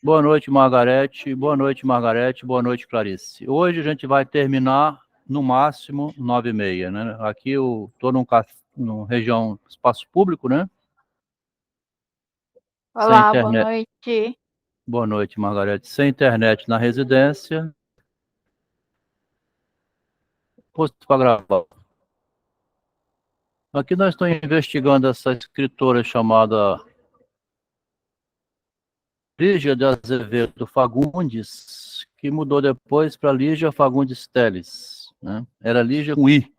Boa noite, Margarete. Boa noite, Margarete. Boa noite, Clarice. Hoje a gente vai terminar no máximo 9h30, né? Aqui eu estou numa região, espaço público, né? Sem Olá, boa internet. noite. Boa noite, Margarete. Sem internet na residência. Posto para gravar. Aqui nós estamos investigando essa escritora chamada Lígia de Azevedo Fagundes, que mudou depois para Lígia Fagundes Teles, né? Era Lígia com I.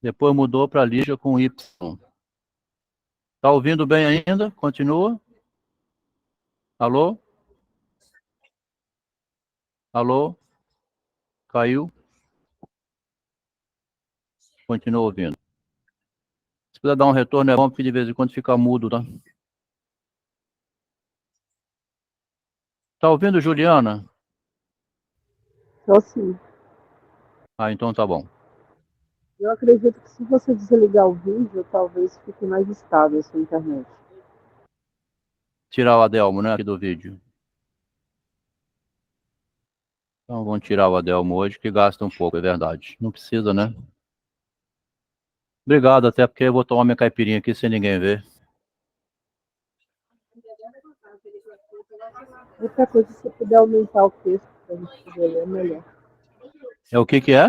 Depois mudou para Lígia com Y. Tá ouvindo bem ainda? Continua? Alô? Alô? Caiu? Continua ouvindo. Se puder dar um retorno, é bom, porque de vez em quando fica mudo, tá? Tá ouvindo, Juliana? Então, assim, Ah, então tá bom. eu acredito que se você desligar o vídeo, talvez fique mais estável a sua internet. Tirar o Adelmo, né, aqui do vídeo. Então vamos tirar o Adelmo hoje, que gasta um pouco, é verdade. Não precisa, né? Obrigado, até porque eu vou tomar minha caipirinha aqui sem ninguém ver. Outra coisa, se você puder aumentar o texto para a gente poder ler, é melhor. É o que que é?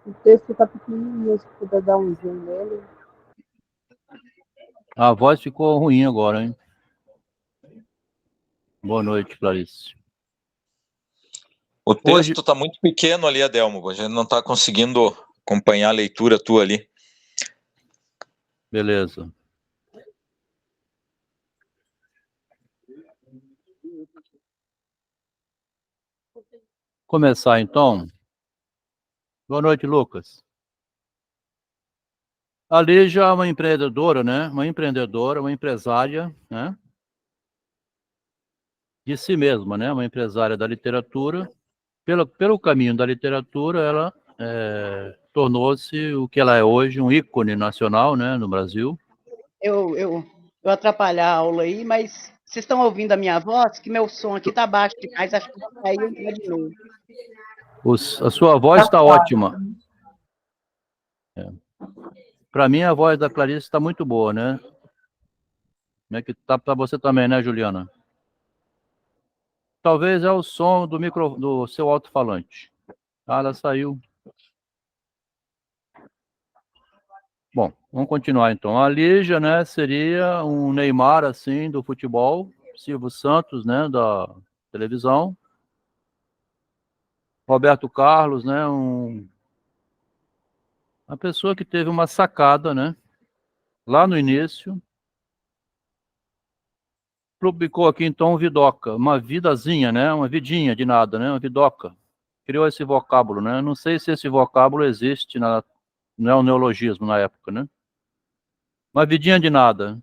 O texto está pequenininho, se puder dar um zoom nele. A voz ficou ruim agora, hein? Boa noite, Clarice. O Hoje, texto está muito pequeno ali, Adelmo. A gente não está conseguindo acompanhar a leitura tua ali. beleza. Começar então. Boa noite, Lucas. A Lígia é uma empreendedora, né? Uma empreendedora, uma empresária, né? De si mesma, né? Uma empresária da literatura. Pelo caminho da literatura, ela tornou-se o que ela é hoje, um ícone nacional, né? No Brasil. Eu atrapalhar a aula aí, mas vocês estão ouvindo a minha voz? Que meu som aqui tá baixo demais, acho que vai cair entrar de novo. A sua voz está ótima. Para mim, a voz da Clarice está muito boa, né? Né, que tá para você também, né, Juliana? Talvez é o som do seu alto-falante. Ah, ela saiu. Bom, vamos continuar então. A Lígia, né, seria um Neymar assim do futebol, Silvio Santos, né, da televisão. Roberto Carlos, né, uma pessoa que teve uma sacada, né, lá no início. Publicou aqui então o Vidoca, uma vidazinha, né, uma vidinha de nada, né, uma vidoca. Criou esse vocábulo, né? Não sei se esse vocábulo existe não é um neologismo na época, né? Uma vidinha de nada.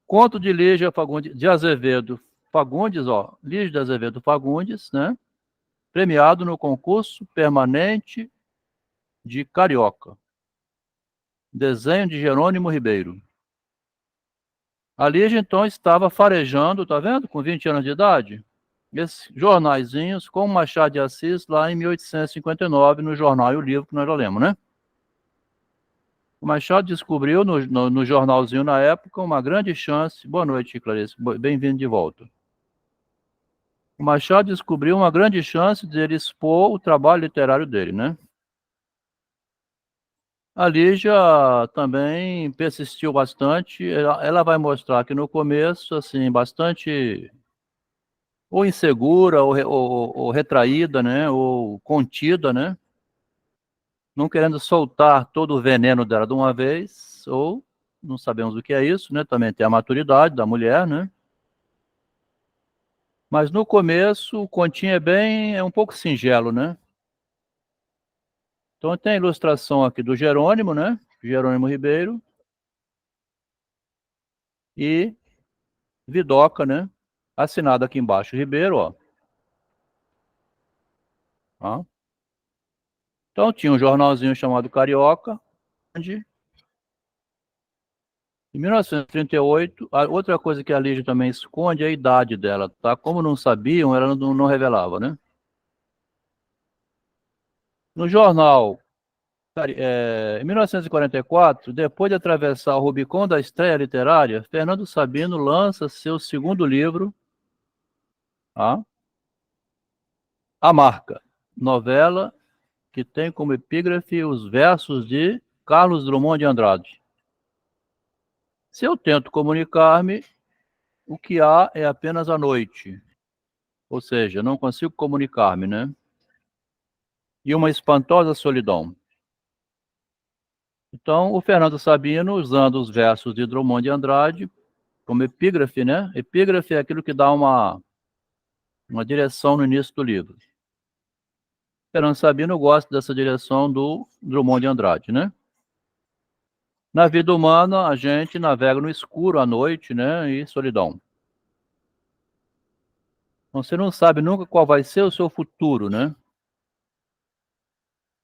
Conto de Lígia Fagundes de Azevedo Fagundes, ó, Lígia de Azevedo Fagundes, né? Premiado no concurso permanente de Carioca. Desenho de Jerônimo Ribeiro. A Lígia, então, estava farejando, tá vendo? Com 20 anos de idade. Esses jornaizinhos com Machado de Assis, lá em 1859, no jornal e o livro que nós já lemos, né? O Machado descobriu no jornalzinho na época uma grande chance. Boa noite, Clarice. Bem-vindo de volta. O Machado descobriu uma grande chance de ele expor o trabalho literário dele, né? A Lígia também persistiu bastante. Ela vai mostrar que no começo, assim, bastante ou insegura, ou retraída, né? Ou contida, né? Não querendo soltar todo o veneno dela de uma vez, ou não sabemos o que é isso, né? Também tem a maturidade da mulher, né? Mas no começo o continho é um pouco singelo, né? Então tem a ilustração aqui do Jerônimo, né? Jerônimo Ribeiro e Vidoca, né? Assinado aqui embaixo, Ribeiro, ó. Ó. Então tinha um jornalzinho chamado Carioca, onde Em 1938, outra coisa que a Lígia também esconde é a idade dela, tá? Como não sabiam, ela não revelava, né? No jornal, em 1944, depois de atravessar o Rubicon da estreia literária, Fernando Sabino lança seu segundo livro, tá? A Marca, novela que tem como epígrafe os versos de Carlos Drummond de Andrade. Se eu tento comunicar-me, o que há é apenas a noite. Ou seja, não consigo comunicar-me, né? E uma espantosa solidão. Então, o Fernando Sabino, usando os versos de Drummond de Andrade, como epígrafe, né? Epígrafe é aquilo que dá uma direção no início do livro. Fernando Sabino gosta dessa direção do Drummond de Andrade, né? Na vida humana, a gente navega no escuro à noite, né? E solidão. Você não sabe nunca qual vai ser o seu futuro, né?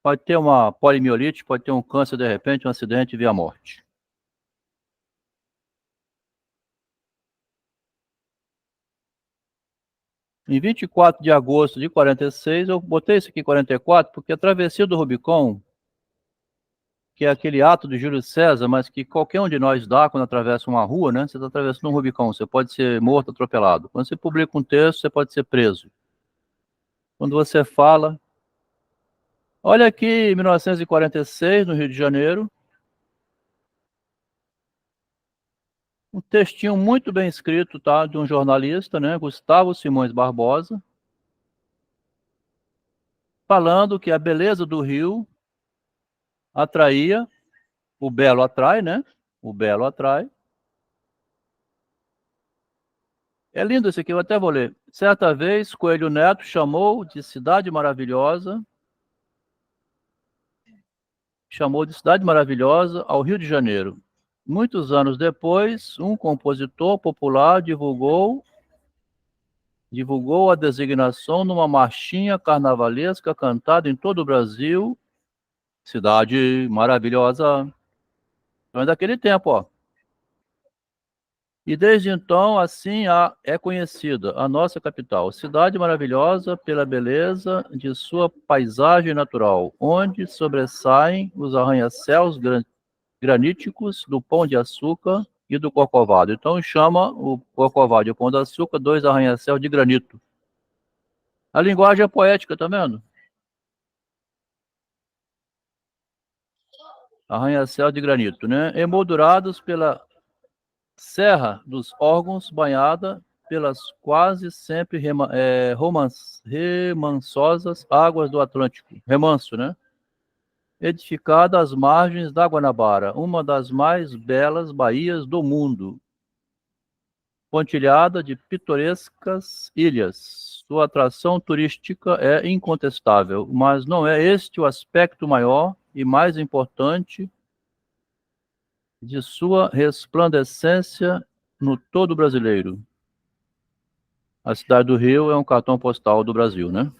Pode ter uma polimiolite, pode ter um câncer de repente, um acidente e vir à morte. Em 24 de agosto de 46, eu botei isso aqui 44, porque a travessia do Rubicon, que é aquele ato de Júlio César, mas que qualquer um de nós dá quando atravessa uma rua, né? Você está atravessando um Rubicon, você pode ser morto, atropelado. Quando você publica um texto, você pode ser preso. Quando você fala... Olha aqui, em 1946, no Rio de Janeiro, um textinho muito bem escrito, tá? De um jornalista, né? Gustavo Simões Barbosa, falando que a beleza do Rio atraía, o belo atrai, né? O belo atrai. É lindo esse aqui, eu até vou ler. Certa vez, Coelho Neto chamou de cidade maravilhosa ao Rio de Janeiro. Muitos anos depois, um compositor popular divulgou a designação numa marchinha carnavalesca cantada em todo o Brasil. Cidade maravilhosa. Então é daquele tempo, ó. E desde então, assim é conhecida a nossa capital, cidade maravilhosa pela beleza de sua paisagem natural, onde sobressaem os arranha-céus graníticos do Pão de Açúcar e do Corcovado. Então chama o Corcovado e o Pão de Açúcar dois arranha-céus de granito. A linguagem é poética, tá vendo? Arranha-céu de granito, né? Emoldurados pela Serra dos Órgãos, banhada pelas quase sempre remansosas águas do Atlântico. Remanso, né? Edificada às margens da Guanabara, uma das mais belas baías do mundo. Pontilhada de pitorescas ilhas. Sua atração turística é incontestável, mas não é este o aspecto maior e mais importante de sua resplandecência no todo brasileiro. A cidade do Rio é um cartão postal do Brasil, né?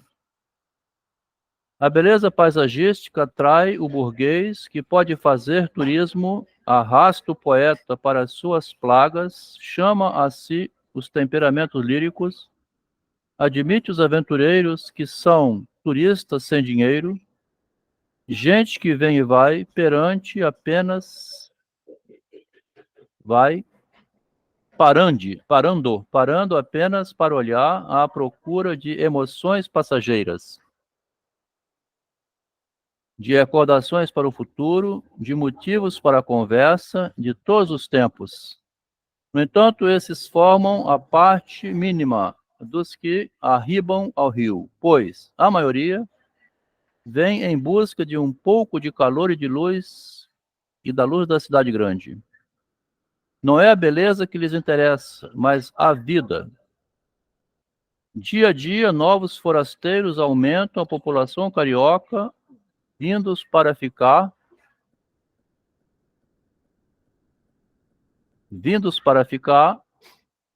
A beleza paisagística atrai o burguês que pode fazer turismo, arrasta o poeta para as suas plagas, chama a si os temperamentos líricos, admite os aventureiros que são turistas sem dinheiro, gente que vem e vai perante apenas vai parando apenas para olhar à procura de emoções passageiras, de recordações para o futuro, de motivos para a conversa de todos os tempos. No entanto, esses formam a parte mínima dos que arribam ao rio, pois a maioria vem em busca de um pouco de calor e de luz e da luz da cidade grande. Não é a beleza que lhes interessa, mas a vida. Dia a dia, novos forasteiros aumentam a população carioca, vindos para ficar,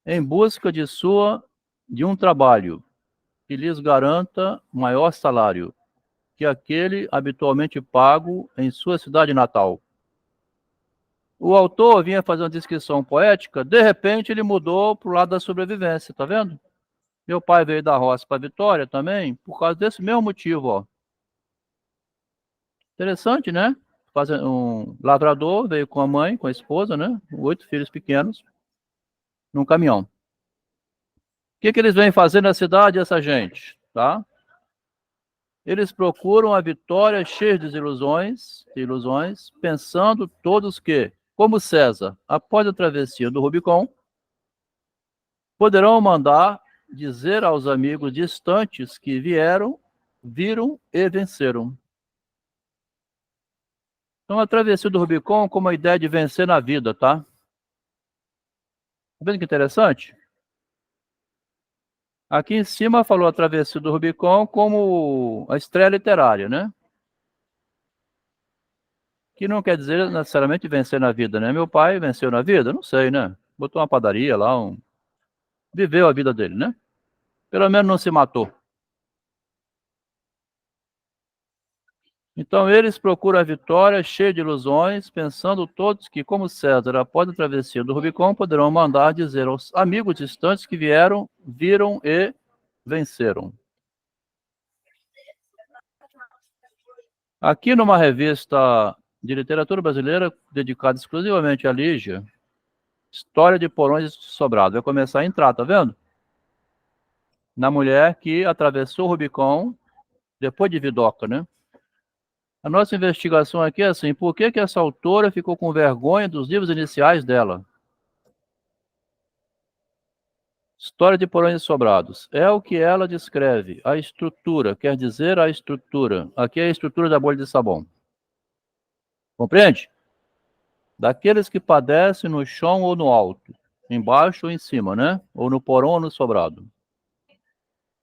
em busca de um trabalho que lhes garanta maior salário que aquele habitualmente pago em sua cidade natal. O autor vinha fazer uma descrição poética, de repente ele mudou para o lado da sobrevivência, tá vendo? Meu pai veio da roça para Vitória também, por causa desse mesmo motivo, ó. Interessante, né? Um lavrador veio com a mãe, com a esposa, né? 8 filhos pequenos, num caminhão. O que eles vêm fazer na cidade, essa gente, tá? Eles procuram a vitória cheia de ilusões, pensando todos que, como César, após a travessia do Rubicon, poderão mandar dizer aos amigos distantes que vieram, viram e venceram. Então, a travessia do Rubicon como a ideia de vencer na vida, tá? Tá vendo que interessante? Aqui em cima falou a travessia do Rubicon como a estreia literária, né? Que não quer dizer necessariamente vencer na vida, né? Meu pai venceu na vida? Não sei, né? Botou uma padaria lá, viveu a vida dele, né? Pelo menos não se matou. Então eles procuram a vitória cheia de ilusões, pensando todos que, como César, após a travessia do Rubicon, poderão mandar dizer aos amigos distantes que vieram, viram e venceram. Aqui numa revista de literatura brasileira dedicada exclusivamente à Lígia, História de Porões e Sobrado. Vai começar a entrar, tá vendo? Na mulher que atravessou o Rubicon depois de Vidoca, né? A nossa investigação aqui é assim, por que essa autora ficou com vergonha dos livros iniciais dela? História de Porões e Sobrados. É o que ela descreve. A estrutura, quer dizer a estrutura. Aqui é a estrutura da bolha de sabão. Compreende? Daqueles que padecem no chão ou no alto, embaixo ou em cima, né? Ou no porão ou no sobrado.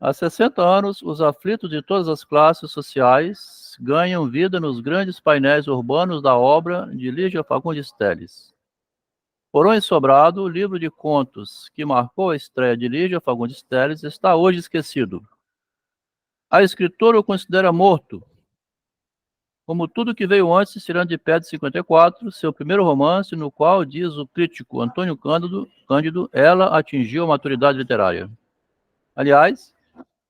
Há 60 anos, os aflitos de todas as classes sociais ganham vida nos grandes painéis urbanos da obra de Lígia Fagundes Telles. Porões Sobrado, livro de contos que marcou a estreia de Lígia Fagundes Telles, está hoje esquecido. A escritora o considera morto. Como tudo que veio antes, Ciranda de Pé de 54, seu primeiro romance, no qual, diz o crítico Antônio Cândido, ela atingiu a maturidade literária. Aliás,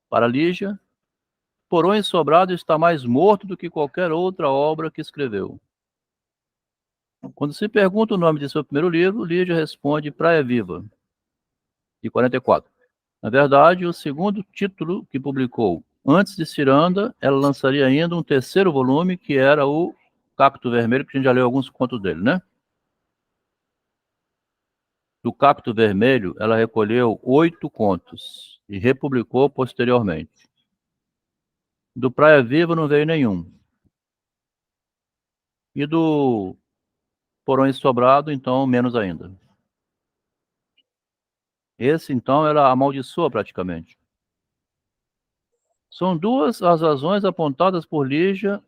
para Lígia, Porões Sobrado está mais morto do que qualquer outra obra que escreveu. Quando se pergunta o nome de seu primeiro livro, Lígia responde Praia Viva, de 44. Na verdade, o segundo título que publicou antes de Ciranda, ela lançaria ainda um terceiro volume, que era o Cacto Vermelho, que a gente já leu alguns contos dele, né? Do Cacto Vermelho, ela recolheu 8 contos e republicou posteriormente. Do Praia Viva não veio nenhum. E do Porões Sobrado, então, menos ainda. Esse, então, ela amaldiçoa praticamente. São duas as razões apontadas por Lígia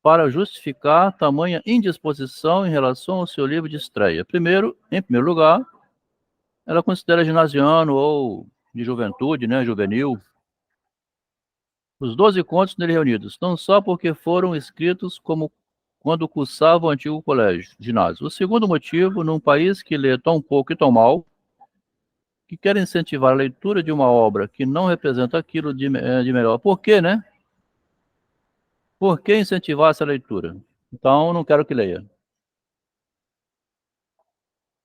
para justificar tamanha indisposição em relação ao seu livro de estreia. Primeiro, em primeiro lugar, ela considera ginasiano ou de juventude, né, juvenil, os 12 contos nele reunidos, não só porque foram escritos como quando cursava o antigo colégio, ginásio. O segundo motivo, num país que lê tão pouco e tão mal, que quer incentivar a leitura de uma obra que não representa aquilo de melhor. Por quê, né? Por que incentivar essa leitura? Então, não quero que leia.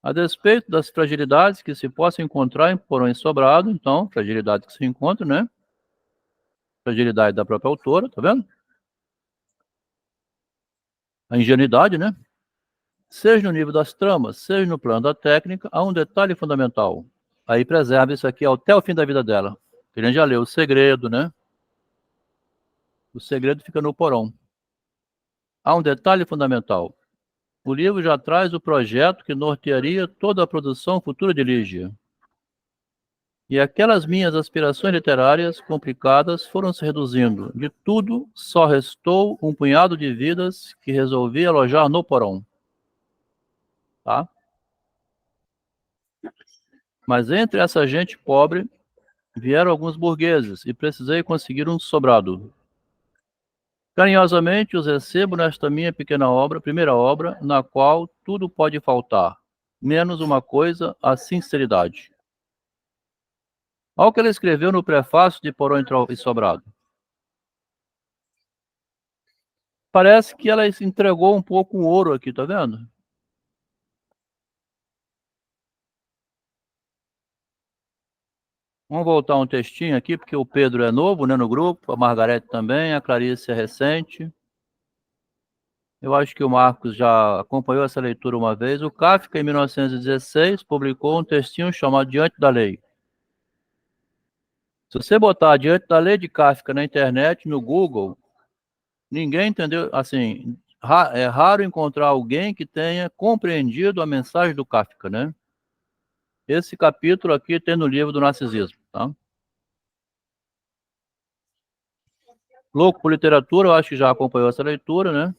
A despeito das fragilidades que se possam encontrar em Porões Sobrado, então, fragilidade que se encontra, né? Fragilidade da própria autora, tá vendo? A ingenuidade, né? Seja no nível das tramas, seja no plano da técnica, há um detalhe fundamental. Aí preserva isso aqui até o fim da vida dela. Que a gente já leu O Segredo, né? O segredo fica no porão. Há um detalhe fundamental. O livro já traz o projeto que nortearia toda a produção futura de Lígia. E aquelas minhas aspirações literárias complicadas foram se reduzindo. De tudo, só restou um punhado de vidas que resolvi alojar no porão. Tá? Mas entre essa gente pobre, vieram alguns burgueses e precisei conseguir um sobrado. Carinhosamente os recebo nesta minha pequena obra, primeira obra, na qual tudo pode faltar, menos uma coisa, a sinceridade. Olha o que ele escreveu no prefácio de Porão e Sobrado. Parece que ela entregou um pouco o ouro aqui, tá vendo? Vamos voltar um textinho aqui, porque o Pedro é novo, né, no grupo, a Margarete também, a Clarice é recente. Eu acho que o Marcos já acompanhou essa leitura uma vez. O Kafka, em 1916, publicou um textinho chamado Diante da Lei. Se você botar Diante da Lei de Kafka na internet, no Google, ninguém entendeu, assim, é raro encontrar alguém que tenha compreendido a mensagem do Kafka, né? Esse capítulo aqui tem no livro do Narcisismo, tá? Louco por Literatura, eu acho que já acompanhou essa leitura, né?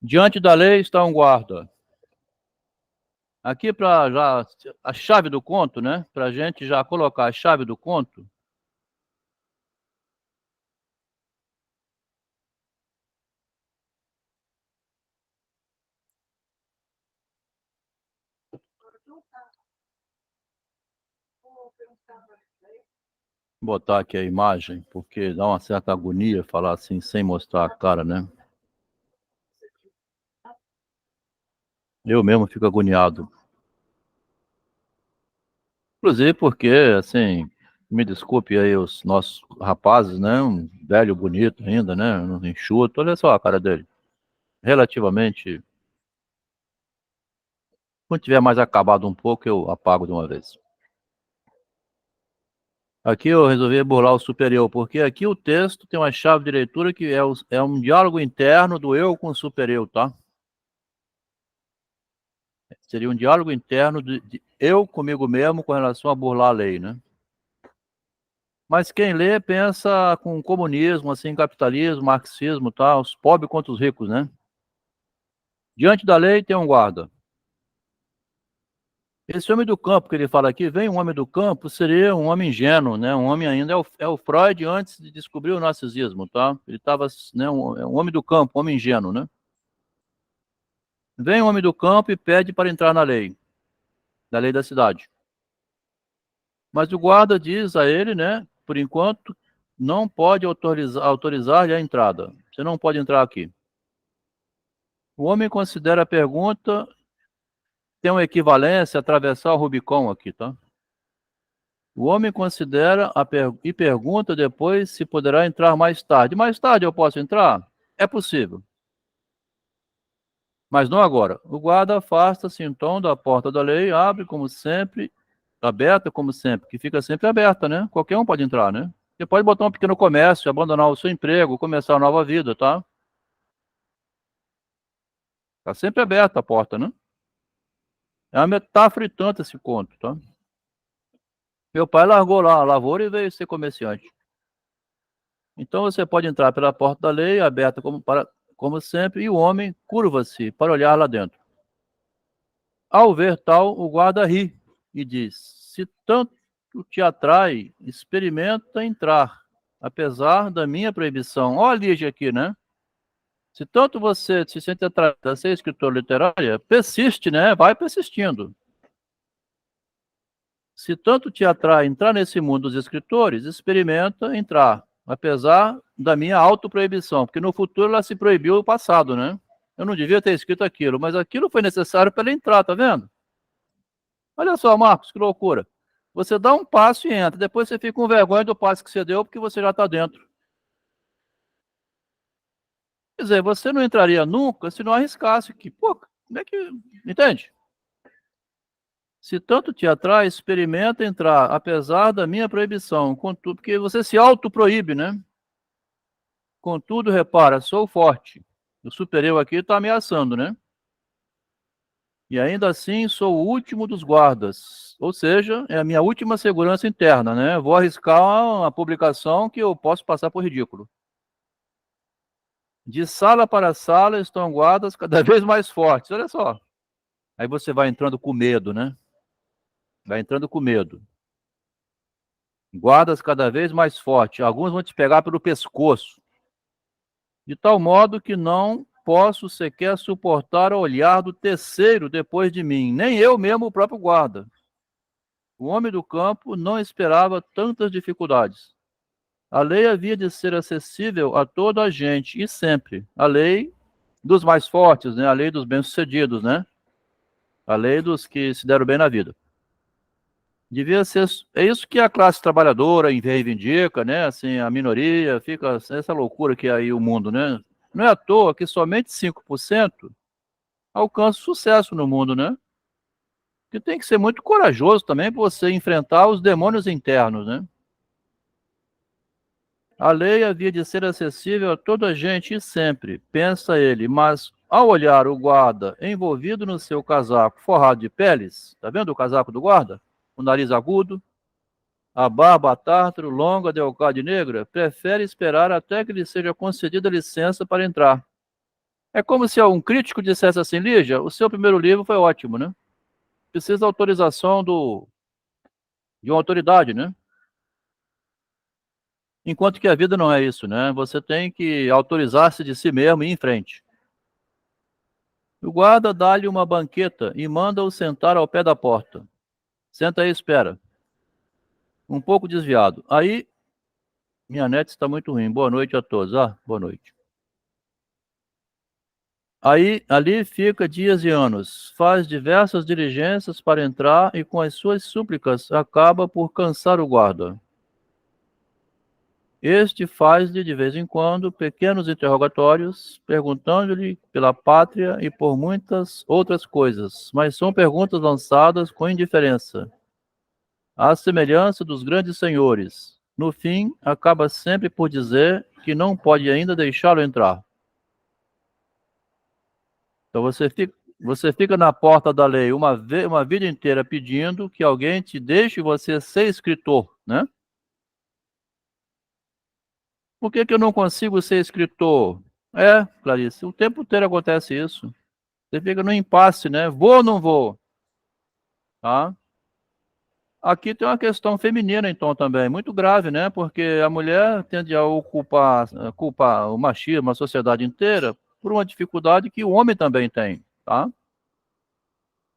Diante da lei está um guarda. Aqui para já a chave do conto, né? Para a gente já colocar a chave do conto. Vou botar aqui a imagem, porque dá uma certa agonia falar assim sem mostrar a cara, né? Eu mesmo fico agoniado. Inclusive porque, assim, me desculpe aí os nossos rapazes, né? Um velho bonito ainda, né? Um enxuto, olha só a cara dele. Relativamente. Quando tiver mais acabado um pouco, eu apago de uma vez. Aqui eu resolvi burlar o superior, porque aqui o texto tem uma chave de leitura que é um diálogo interno do eu com o superior, tá? Seria um diálogo interno de eu comigo mesmo com relação a burlar a lei, né? Mas quem lê pensa com comunismo, assim, capitalismo, marxismo, tal, os pobres contra os ricos, né? Diante da lei tem um guarda. Esse homem do campo que ele fala aqui, vem um homem do campo, seria um homem ingênuo, né? Um homem ainda é o Freud antes de descobrir o narcisismo, tá? Ele estava, né, um homem do campo, um homem ingênuo, né? Vem um homem do campo e pede para entrar na lei, da lei da cidade. Mas o guarda diz a ele, né? Por enquanto, não pode autorizar-lhe a entrada. Você não pode entrar aqui. O homem considera a pergunta, tem uma equivalência, atravessar o Rubicon aqui, tá? O homem considera e pergunta depois se poderá entrar mais tarde. Mais tarde eu posso entrar? É possível. Mas não agora. O guarda afasta-se então da porta da lei, abre como sempre, aberta como sempre, que fica sempre aberta, né? Qualquer um pode entrar, né? Você pode botar um pequeno comércio, abandonar o seu emprego, começar uma nova vida, tá? Tá sempre aberta a porta, né? É uma metáfora e tanto esse conto, tá? Meu pai largou lá a lavoura e veio ser comerciante. Então você pode entrar pela porta da lei, aberta como sempre, e o homem curva-se para olhar lá dentro. Ao ver tal, o guarda ri e diz: se tanto te atrai, experimenta entrar, apesar da minha proibição. Olha a Lígia aqui, né? Se tanto você se sente atraído a ser escritor literária, persiste, né? Vai persistindo. Se tanto te atrai entrar nesse mundo dos escritores, experimenta entrar, apesar da minha autoproibição, porque no futuro ela se proibiu o passado, né? Eu não devia ter escrito aquilo, mas aquilo foi necessário para ela entrar, tá vendo? Olha só, Marcos, que loucura. Você dá um passo e entra, depois você fica com vergonha do passo que você deu, porque você já está dentro. Quer dizer, você não entraria nunca se não arriscasse aqui. Pô, como é que. Entende? Se tanto te atrai, experimenta entrar, apesar da minha proibição. Contudo, porque você se autoproíbe, né? Contudo, repara, sou forte. O superior aqui está ameaçando, né? E ainda assim sou o último dos guardas. Ou seja, é a minha última segurança interna, né? Vou arriscar uma publicação que eu posso passar por ridículo. De sala para sala estão guardas cada vez mais fortes. Olha só. Aí você vai entrando com medo, né? Vai entrando com medo. Guardas cada vez mais fortes. Alguns vão te pegar pelo pescoço. de tal modo que não posso sequer suportar o olhar do terceiro depois de mim, nem eu mesmo o próprio guarda. O homem do campo não esperava tantas dificuldades. A lei havia de ser acessível a toda a gente e sempre. A lei dos mais fortes, né? A lei dos bem-sucedidos, né? A lei dos que se deram bem na vida. Devia ser, é isso que a classe trabalhadora reivindica, né? Assim, a minoria fica essa loucura que é aí o mundo, né? Não é à toa que somente 5% alcança sucesso no mundo, né? Que tem que ser muito corajoso também para você enfrentar os demônios internos, né? A lei havia de ser acessível a toda a gente e sempre, pensa ele, mas ao olhar o guarda envolvido no seu casaco forrado de peles, tá vendo o casaco do guarda? O nariz agudo, a barba tártaro, longa, delgada e negra, prefere esperar até que lhe seja concedida licença para entrar. É como se um crítico dissesse assim, Lígia, o seu primeiro livro foi ótimo, né? Precisa da autorização de uma autoridade, né? Enquanto que a vida não é isso, né? Você tem que autorizar-se de si mesmo e ir em frente. O guarda dá-lhe uma banqueta e manda-o sentar ao pé da porta. Senta aí e espera. Um pouco desviado. Aí, minha net está muito ruim. Boa noite a todos. Boa noite. Aí, ali fica dias e anos. Faz diversas diligências para entrar e com as suas súplicas acaba por cansar o guarda. Este faz-lhe, de vez em quando, pequenos interrogatórios, perguntando-lhe pela pátria e por muitas outras coisas, mas são perguntas lançadas com indiferença, à semelhança dos grandes senhores. No fim, acaba sempre por dizer que não pode ainda deixá-lo entrar. Então você fica na porta da lei uma vida inteira pedindo que alguém te deixe você ser escritor, né? Por que que eu não consigo ser escritor? Clarice, o tempo inteiro acontece isso. Você fica no impasse, né? Vou ou não vou? Tá? Aqui tem uma questão feminina, então, também, muito grave, né? Porque a mulher tende a culpar o machismo, a sociedade inteira, por uma dificuldade que o homem também tem, tá?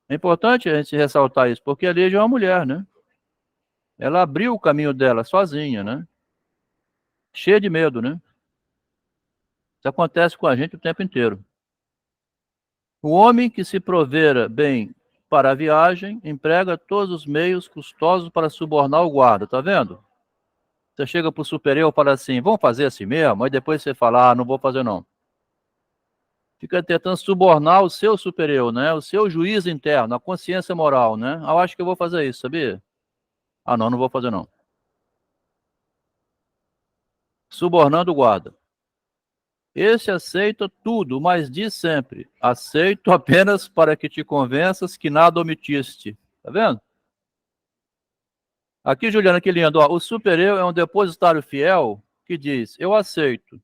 É importante a gente ressaltar isso, porque a Lígia é uma mulher, né? Ela abriu o caminho dela sozinha, né? Cheia de medo, né? Isso acontece com a gente o tempo inteiro. O homem que se provera bem para a viagem emprega todos os meios custosos para subornar o guarda, tá vendo? Você chega para o superior e fala assim, vamos fazer assim mesmo? Aí depois você fala, não vou fazer não. Fica tentando subornar o seu superior, né? O seu juiz interno, a consciência moral, né? Eu acho que eu vou fazer isso, sabia? Não, não vou fazer não. Subornando o guarda. Esse aceita tudo, mas diz sempre, aceito apenas para que te convenças que nada omitiste. Tá vendo? Aqui, Juliana, que lindo. Ó, o superior é um depositário fiel que diz, eu aceito,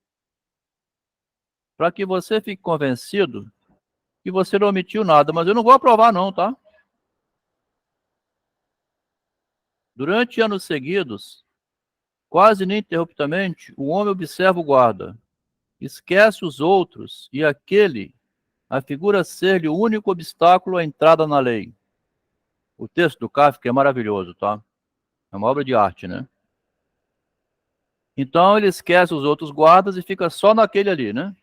para que você fique convencido que você não omitiu nada, mas eu não vou aprovar não, tá? Durante anos seguidos, quase ininterruptamente, o homem observa o guarda, esquece os outros e aquele afigura ser-lhe o único obstáculo à entrada na lei. O texto do Kafka é maravilhoso, tá? É uma obra de arte, né? Então ele esquece os outros guardas e fica só naquele ali, né?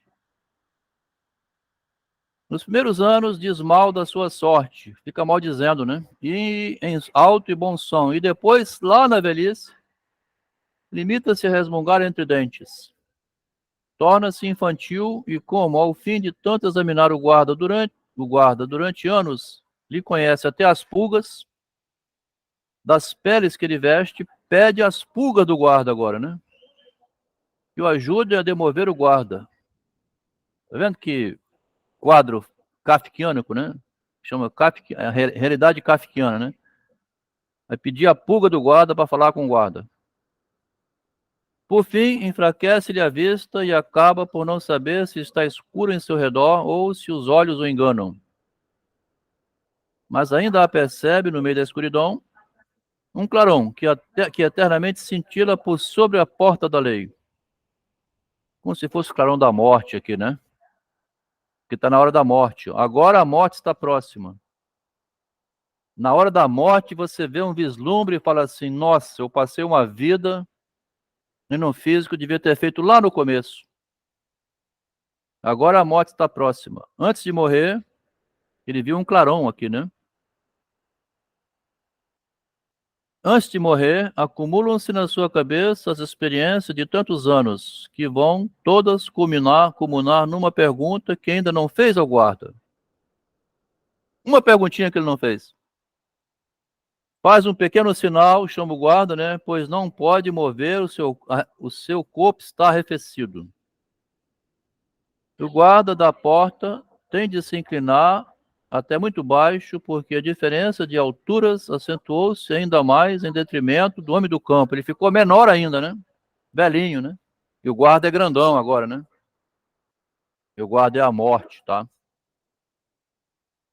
Nos primeiros anos diz mal da sua sorte, fica mal dizendo, né? E em alto e bom som. E depois, lá na velhice, limita-se a resmungar entre dentes. Torna-se infantil e, como ao fim de tanto examinar o guarda durante anos, lhe conhece até as pulgas das peles que ele veste, pede as pulgas do guarda agora, né? Que o ajude a demover o guarda. Tá vendo que quadro kafkiânico, né? Chama a realidade kafkiana, né? Vai pedir a pulga do guarda para falar com o guarda. Por fim, enfraquece-lhe a vista e acaba por não saber se está escuro em seu redor ou se os olhos o enganam. Mas ainda a percebe, no meio da escuridão, um clarão que eternamente cintila por sobre a porta da lei. como se fosse o clarão da morte aqui, né? Que está na hora da morte. Agora a morte está próxima. Na hora da morte, você vê um vislumbre e fala assim, nossa, eu passei uma vida e no físico devia ter feito lá no começo. Agora a morte está próxima. Antes de morrer, ele viu um clarão aqui, né? Antes de morrer, acumulam-se na sua cabeça as experiências de tantos anos, que vão todas culminar numa pergunta que ainda não fez ao guarda. Uma perguntinha que ele não fez. Faz um pequeno sinal, chama o guarda, né? Pois não pode mover, o seu corpo está arrefecido. O guarda da porta tem de se inclinar até muito baixo, porque a diferença de alturas acentuou-se ainda mais em detrimento do homem do campo. Ele ficou menor ainda, né? Velhinho, né? E o guarda é grandão agora, né? E o guarda é a morte, tá?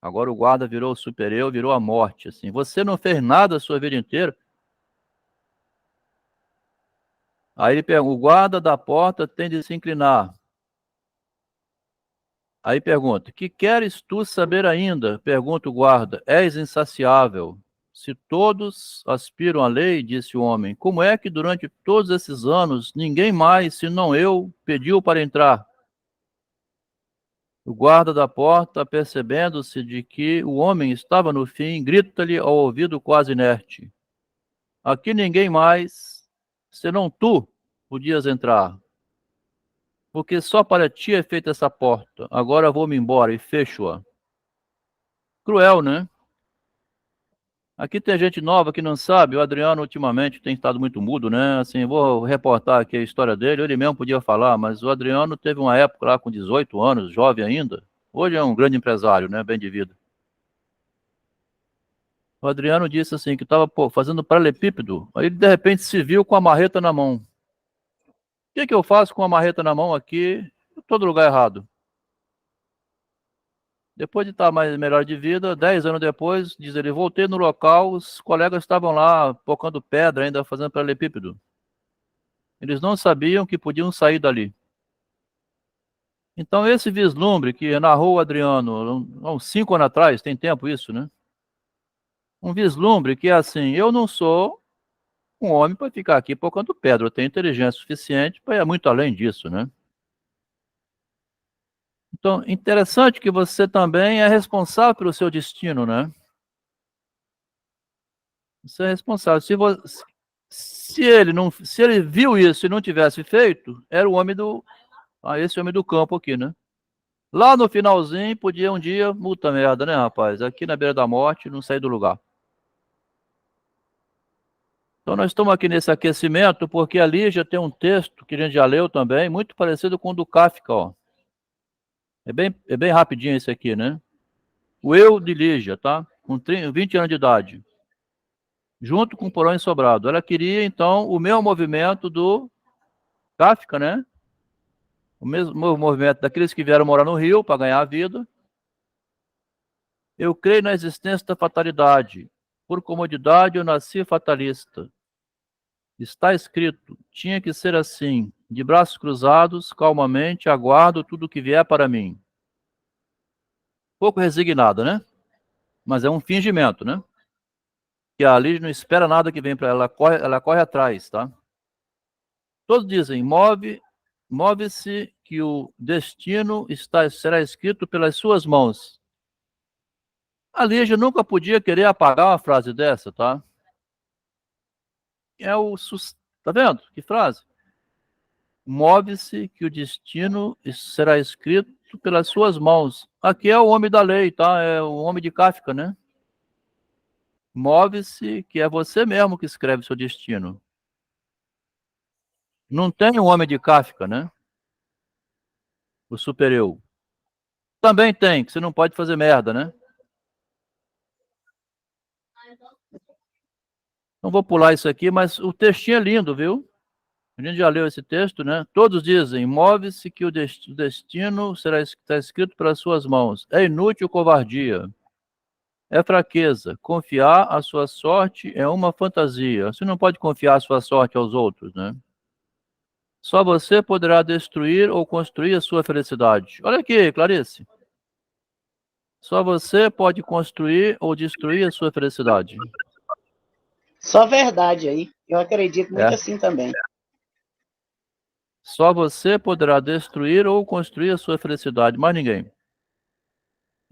Agora o guarda virou o super-eu, virou a morte, assim. Você não fez nada a sua vida inteira. Aí ele pergunta, o guarda da porta tem de se inclinar. Aí pergunta, que queres tu saber ainda? Pergunta o guarda, és insaciável. Se todos aspiram à lei, disse o homem, como é que durante todos esses anos ninguém mais, senão eu, pediu para entrar? O guarda da porta, percebendo-se de que o homem estava no fim, grita-lhe ao ouvido quase inerte. Aqui ninguém mais, senão tu, podias entrar. Porque só para ti é feita essa porta. Agora vou-me embora e fecho-a. Cruel, né? Aqui tem gente nova que não sabe. O Adriano ultimamente tem estado muito mudo, né? Assim, vou reportar aqui a história dele. Ele mesmo podia falar, mas o Adriano teve uma época lá com 18 anos, jovem ainda. Hoje é um grande empresário, né? Bem de vida. O Adriano disse assim que estava fazendo paralelepípedo. Aí ele de repente se viu com a marreta na mão. O que eu faço com a marreta na mão aqui? Em todo lugar errado. Depois de estar mais melhor de vida, 10 anos depois, diz ele, voltei no local, os colegas estavam lá pocando pedra, ainda fazendo paralelepípedo. Eles não sabiam que podiam sair dali. Então, esse vislumbre que narrou o Adriano, há uns 5 anos atrás, tem tempo isso, né? Um vislumbre que é assim, eu não sou um homem para ficar aqui pocando pedra, eu tenho inteligência suficiente para ir muito além disso, né? Então, interessante que você também é responsável pelo seu destino, né? Você é responsável. Se ele viu isso e não tivesse feito, era o homem esse homem do campo aqui, né? Lá no finalzinho, podia um dia, puta merda, né, rapaz? Aqui na beira da morte, não sair do lugar. Então nós estamos aqui nesse aquecimento, porque ali já tem um texto que a gente já leu também, muito parecido com o do Kafka, ó. É bem rapidinho esse aqui, né? O Eu de Lígia, tá? Com 20 anos de idade. Junto com o Porão Ensobrado. Ela queria, então, o mesmo movimento do Kafka, né? O mesmo movimento daqueles que vieram morar no Rio para ganhar a vida. Eu creio na existência da fatalidade. Por comodidade, eu nasci fatalista. Está escrito, tinha que ser assim, de braços cruzados, calmamente, aguardo tudo o que vier para mim. Pouco resignada, né? Mas é um fingimento, né? Que a Lígia não espera nada que vem para ela, ela corre atrás, tá? Todos dizem, move-se que o destino será escrito pelas suas mãos. A Lígia nunca podia querer apagar uma frase dessa, tá? Tá vendo? Que frase? Move-se que o destino será escrito pelas suas mãos. Aqui é o homem da lei, tá? É o homem de Kafka, né? Move-se que é você mesmo que escreve seu destino. Não tem um homem de Kafka, né? O super-eu. Também tem, que você não pode fazer merda, né? Não vou pular isso aqui, mas o textinho é lindo, viu? A gente já leu esse texto, né? Todos dizem, move-se que o destino será escrito pelas suas mãos. É inútil covardia. É fraqueza. Confiar a sua sorte é uma fantasia. Você não pode confiar a sua sorte aos outros, né? Só você poderá destruir ou construir a sua felicidade. Olha aqui, Clarice. Só você pode construir ou destruir a sua felicidade. Só verdade aí. Eu acredito muito É. assim também. Só você poderá destruir ou construir a sua felicidade, mais ninguém.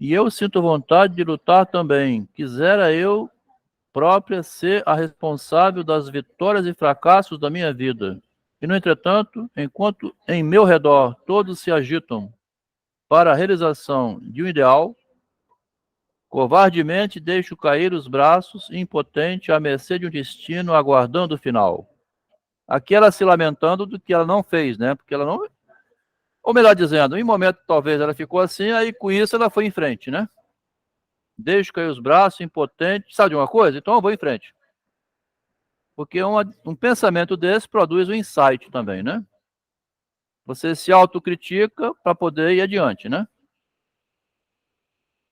E eu sinto vontade de lutar também. Quisera eu própria ser a responsável das vitórias e fracassos da minha vida. E, no entretanto, enquanto em meu redor todos se agitam para a realização de um ideal, covardemente deixo cair os braços, impotente, à mercê de um destino, aguardando o final. Aqui ela se lamentando do que ela não fez, né? Porque ela não... Ou melhor dizendo, em um momento talvez ela ficou assim, aí com isso ela foi em frente, né? Deixo cair os braços, impotente. Sabe de uma coisa? Então eu vou em frente. Porque um pensamento desse produz um insight também, né? Você se autocritica para poder ir adiante, né?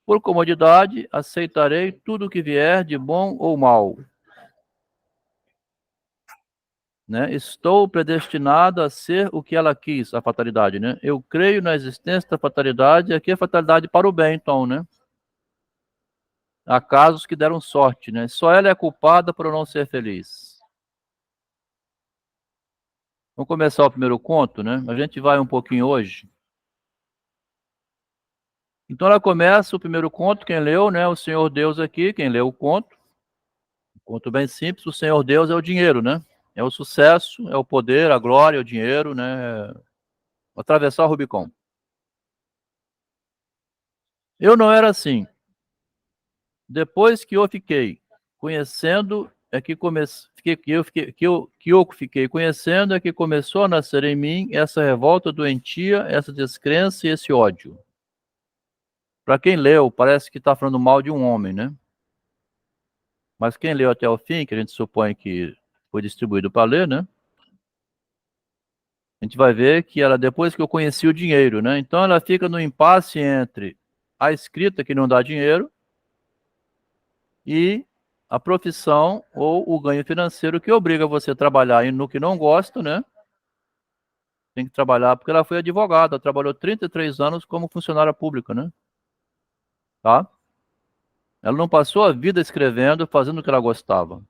Por comodidade, aceitarei tudo o que vier de bom ou mal. Né? Estou predestinado a ser o que ela quis, a fatalidade, né? Eu creio na existência da fatalidade, aqui é fatalidade para o bem, então, né? Há casos que deram sorte, né? Só ela é culpada por eu não ser feliz. Vamos começar o primeiro conto, né? A gente vai um pouquinho hoje. Então ela começa o primeiro conto, quem leu, né? O Senhor Deus aqui, quem leu o conto. Conto bem simples, o Senhor Deus é o dinheiro, né? É o sucesso, é o poder, a glória, o dinheiro, né? Atravessar o Rubicon. Eu não era assim. Depois que eu fiquei conhecendo, é que fiquei conhecendo, é que começou a nascer em mim essa revolta doentia, essa descrença e esse ódio. Para quem leu, parece que está falando mal de um homem, né? Mas quem leu até o fim, que a gente supõe que foi distribuído para ler, né? A gente vai ver que ela, depois que eu conheci o dinheiro, né? Então ela fica no impasse entre a escrita que não dá dinheiro e a profissão ou o ganho financeiro que obriga você a trabalhar no que não gosta, né? Tem que trabalhar, porque ela foi advogada, trabalhou 33 anos como funcionária pública, né? Tá? Ela não passou a vida escrevendo, fazendo o que ela gostava.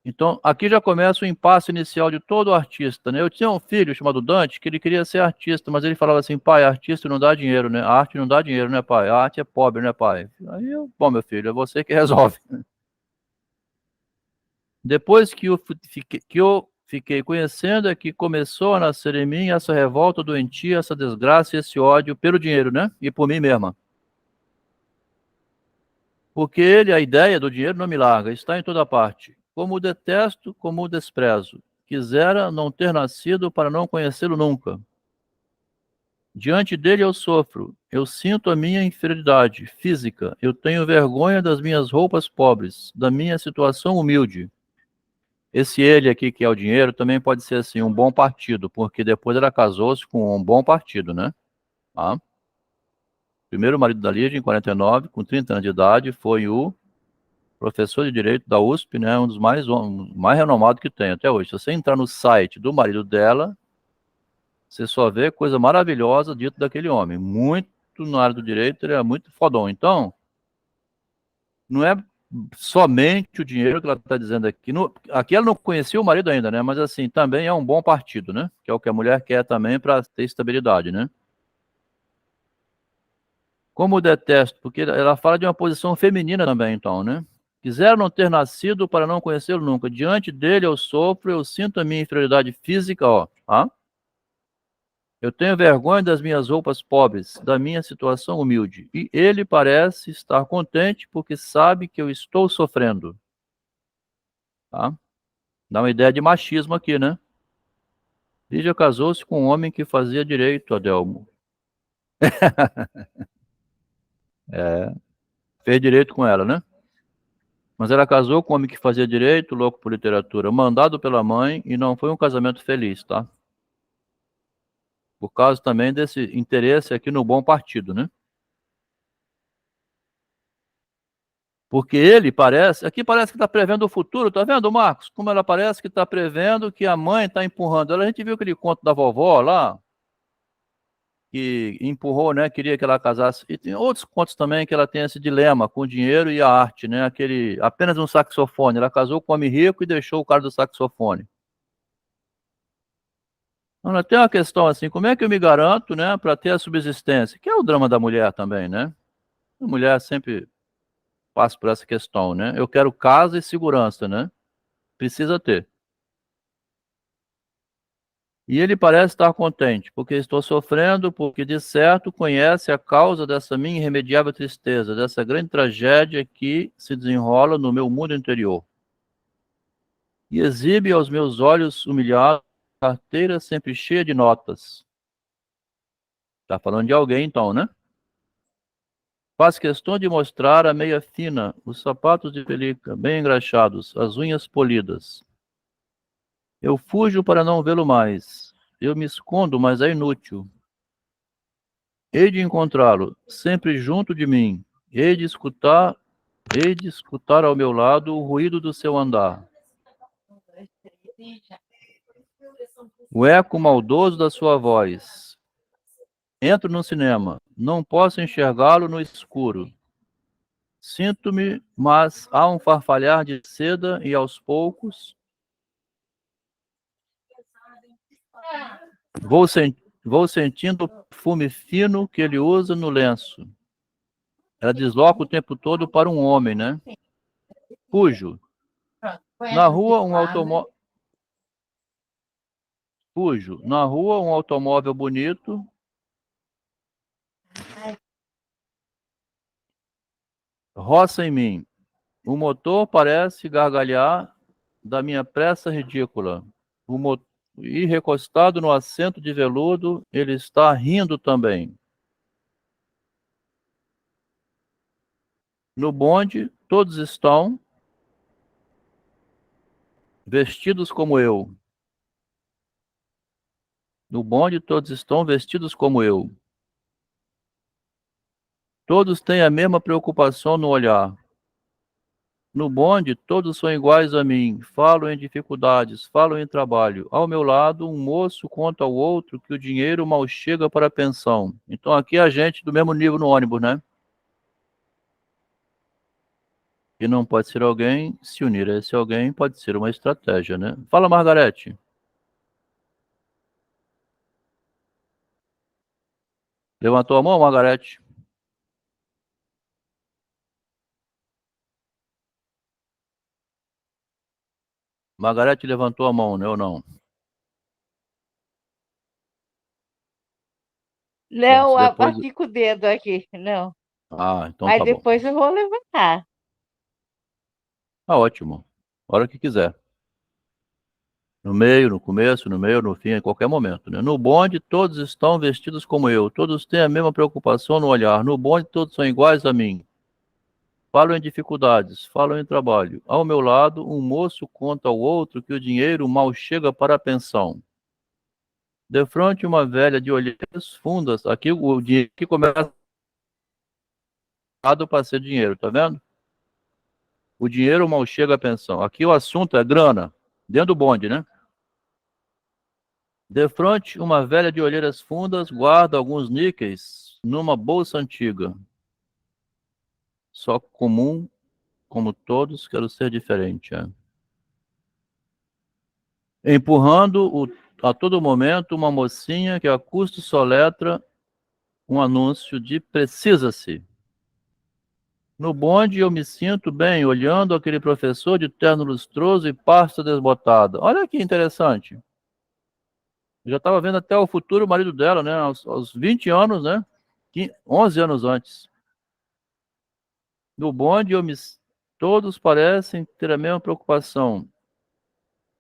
Então, aqui já começa o impasse inicial de todo artista, né? Eu tinha um filho chamado Dante, que ele queria ser artista, mas ele falava assim, pai, artista não dá dinheiro, né? A arte não dá dinheiro, né, pai? A arte é pobre, né, pai? Aí eu, bom, meu filho, é você que resolve. Depois que eu fiquei conhecendo, é que começou a nascer em mim essa revolta doentia, essa desgraça, esse ódio pelo dinheiro, né? E por mim mesma. Porque ele, a ideia do dinheiro não me larga, está em toda parte. Como o detesto, como o desprezo. Quisera não ter nascido para não conhecê-lo nunca. Diante dele eu sofro, eu sinto a minha inferioridade física, eu tenho vergonha das minhas roupas pobres, da minha situação humilde. Esse ele aqui, que é o dinheiro, também pode ser assim, um bom partido, porque depois ela casou-se com um bom partido, né? Tá? Primeiro marido da Lígia, em 49, com 30 anos de idade, foi o professor de Direito da USP, né? Um dos mais renomados que tem até hoje. Se você entrar no site do marido dela, você só vê coisa maravilhosa dito daquele homem. Muito na área do direito, ele é muito fodão. Então, não é somente o dinheiro que ela está dizendo aqui. Aqui ela não conhecia o marido ainda, né? Mas assim, também é um bom partido, né? Que é o que a mulher quer também para ter estabilidade, né? Como eu detesto, porque ela fala de uma posição feminina também, então, né? Quisera não ter nascido para não conhecê-lo nunca. Diante dele eu sofro, eu sinto a minha inferioridade física, ó. Tá? Eu tenho vergonha das minhas roupas pobres, da minha situação humilde. E ele parece estar contente porque sabe que eu estou sofrendo. Tá? Dá uma ideia de machismo aqui, né? Lígia casou-se com um homem que fazia direito, Adelmo. É, fez direito com ela, né? Mas ela casou com um homem que fazia direito, louco por literatura, mandado pela mãe, e não foi um casamento feliz, tá? Por causa também desse interesse aqui no bom partido, né? Porque ele parece, aqui parece que está prevendo o futuro, tá vendo, Marcos? Como ela parece que está prevendo que a mãe está empurrando ela. A gente viu aquele conto da vovó lá, que empurrou, né? Queria que ela casasse. E tem outros contos também que ela tem esse dilema com o dinheiro e a arte, né? Aquele, apenas um saxofone. Ela casou com um homem rico e deixou o cara do saxofone. Então, tem uma questão assim, como é que eu me garanto, né, para ter a subsistência? Que é o drama da mulher também, né? A mulher sempre passa por essa questão, né? Eu quero casa e segurança, né? Precisa ter. E ele parece estar contente, porque estou sofrendo, porque de certo conhece a causa dessa minha irremediável tristeza, dessa grande tragédia que se desenrola no meu mundo interior. E exibe aos meus olhos humilhados a carteira sempre cheia de notas. Está falando de alguém então, né? Faz questão de mostrar a meia fina, os sapatos de pelica, bem engraxados, as unhas polidas. Eu fujo para não vê-lo mais. Eu me escondo, mas é inútil. Hei de encontrá-lo, sempre junto de mim. Hei de escutar ao meu lado o ruído do seu andar. O eco maldoso da sua voz. Entro no cinema. Não posso enxergá-lo no escuro. Sinto-me, mas há um farfalhar de seda e aos poucos vou sentindo o perfume fino que ele usa no lenço. Ela desloca o tempo todo para um homem, né? Fujo. Na rua, um automóvel. Fujo. Na rua, um automóvel bonito. Roça em mim. O motor parece gargalhar da minha pressa ridícula. E recostado no assento de veludo, ele está rindo também. No bonde, todos estão vestidos como eu. No bonde, todos estão vestidos como eu. Todos têm a mesma preocupação no olhar. No bonde, todos são iguais a mim. Falam em dificuldades, falam em trabalho. Ao meu lado, um moço conta ao outro que o dinheiro mal chega para a pensão. Então, aqui é a gente do mesmo nível no ônibus, né? E não pode ser alguém se unir a esse alguém, pode ser uma estratégia, né? Fala, Margarete. Levantou a mão, Margarete? Margarete levantou a mão, né, ou não? Bom, Não, se depois... aqui com o dedo aqui, não. Ah, então Aí tá bom. depois eu vou levantar. Tá ótimo. Hora que quiser. No meio, no começo, no meio, no fim, em qualquer momento, né? No bonde, todos estão vestidos como eu. Todos têm a mesma preocupação no olhar. No bonde, todos são iguais a mim. Falam em dificuldades, falam em trabalho. Ao meu lado, um moço conta ao outro que o dinheiro mal chega para a pensão. Defronte, uma velha de olheiras fundas. Aqui o dinheiro que começa para ser dinheiro, tá vendo? O dinheiro mal chega à pensão. Aqui o assunto é grana, dentro do bonde, né? Defronte, uma velha de olheiras fundas guarda alguns níqueis numa bolsa antiga. Só comum, como todos, quero ser diferente. É. Empurrando a todo momento uma mocinha que a custo soletra um anúncio de precisa-se. No bonde eu me sinto bem olhando aquele professor de terno lustroso e pasta desbotada. Olha que interessante. Eu já estava vendo até o futuro marido dela, né? Aos 20 anos, né? 11 anos antes. No bonde todos parecem ter a mesma preocupação.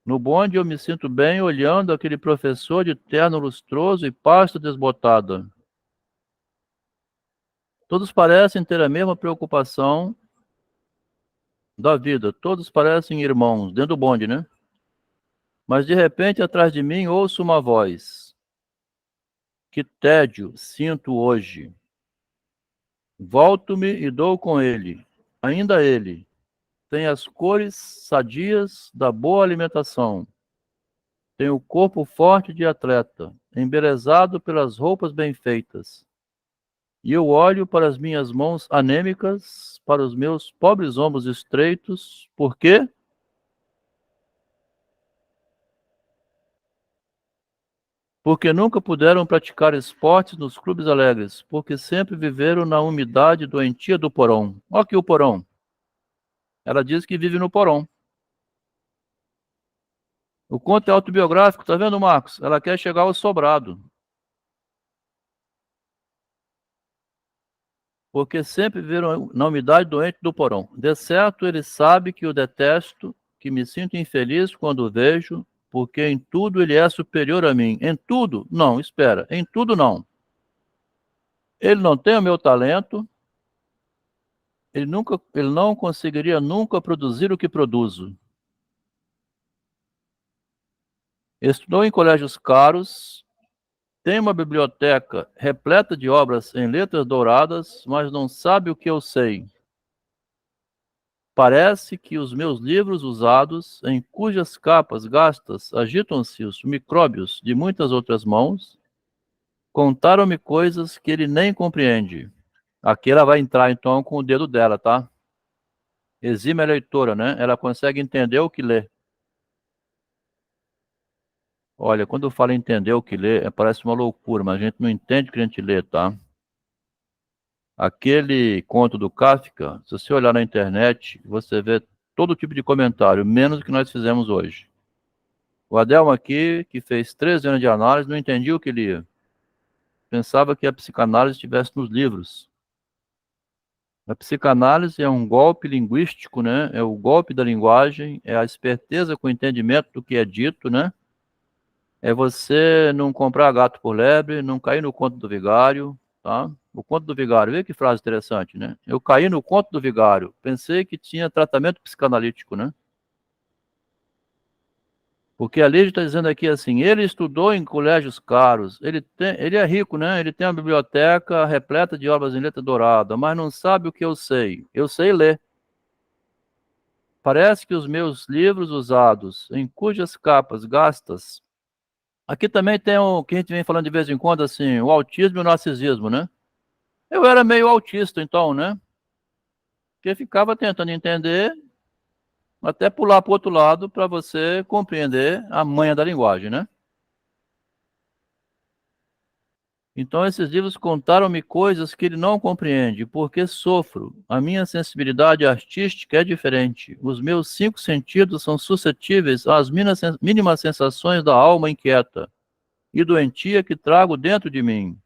No bonde eu me sinto bem olhando aquele professor de terno lustroso e pasta desbotada. Todos parecem ter a mesma preocupação da vida. Todos parecem irmãos, dentro do bonde, né? Mas de repente, atrás de mim, ouço uma voz. Que tédio sinto hoje. Volto-me e dou com ele. Ainda ele tem as cores sadias da boa alimentação. Tem o corpo forte de atleta, embelezado pelas roupas bem feitas. E eu olho para as minhas mãos anêmicas, para os meus pobres ombros estreitos. Por quê? Porque nunca puderam praticar esportes nos clubes alegres, porque sempre viveram na umidade doentia do porão. Olha aqui o porão. Ela diz que vive no porão. O conto é autobiográfico, tá vendo, Marcos? Ela quer chegar ao sobrado. Porque sempre viveram na umidade doente do porão. De certo, ele sabe que o detesto, que me sinto infeliz quando o vejo, porque em tudo ele é superior a mim. Em tudo? Não, espera. Em tudo, não. Ele não tem o meu talento, ele não conseguiria nunca produzir o que produzo. Estudou em colégios caros, tem uma biblioteca repleta de obras em letras douradas, mas não sabe o que eu sei. Parece que os meus livros usados, em cujas capas gastas agitam-se os micróbios de muitas outras mãos, contaram-me coisas que ele nem compreende. Aqui ela vai entrar, então, com o dedo dela, tá? Exime a leitora, né? Ela consegue entender o que lê. Olha, quando eu falo entender o que lê, parece uma loucura, mas a gente não entende o que a gente lê, tá? Aquele conto do Kafka, se você olhar na internet, você vê todo tipo de comentário, menos o que nós fizemos hoje. O Adelmo aqui, que fez 13 anos de análise, não entendia o que lia. Pensava que a psicanálise estivesse nos livros. A psicanálise é um golpe linguístico, né? É o golpe da linguagem, é a esperteza com o entendimento do que é dito, né? É você não comprar gato por lebre, não cair no conto do vigário, tá? O conto do vigário, vê que frase interessante, né? Eu caí no conto do vigário, pensei que tinha tratamento psicanalítico, né? Porque a Lígia está dizendo aqui assim, ele estudou em colégios caros, ele é rico, né? Ele tem uma biblioteca repleta de obras em letra dourada, mas não sabe o que eu sei. Eu sei ler. Parece que os meus livros usados, em cujas capas gastas... Aqui também tem o que a gente vem falando de vez em quando, assim, o autismo e o narcisismo, né? Eu era meio autista, então, né? Porque ficava tentando entender, até pular para o outro lado, para você compreender a manha da linguagem, né? Então, esses livros contaram-me coisas que ele não compreende, porque sofro. A minha sensibilidade artística é diferente. Os meus 5 sentidos são suscetíveis às mínimas sensações da alma inquieta e doentia que trago dentro de mim.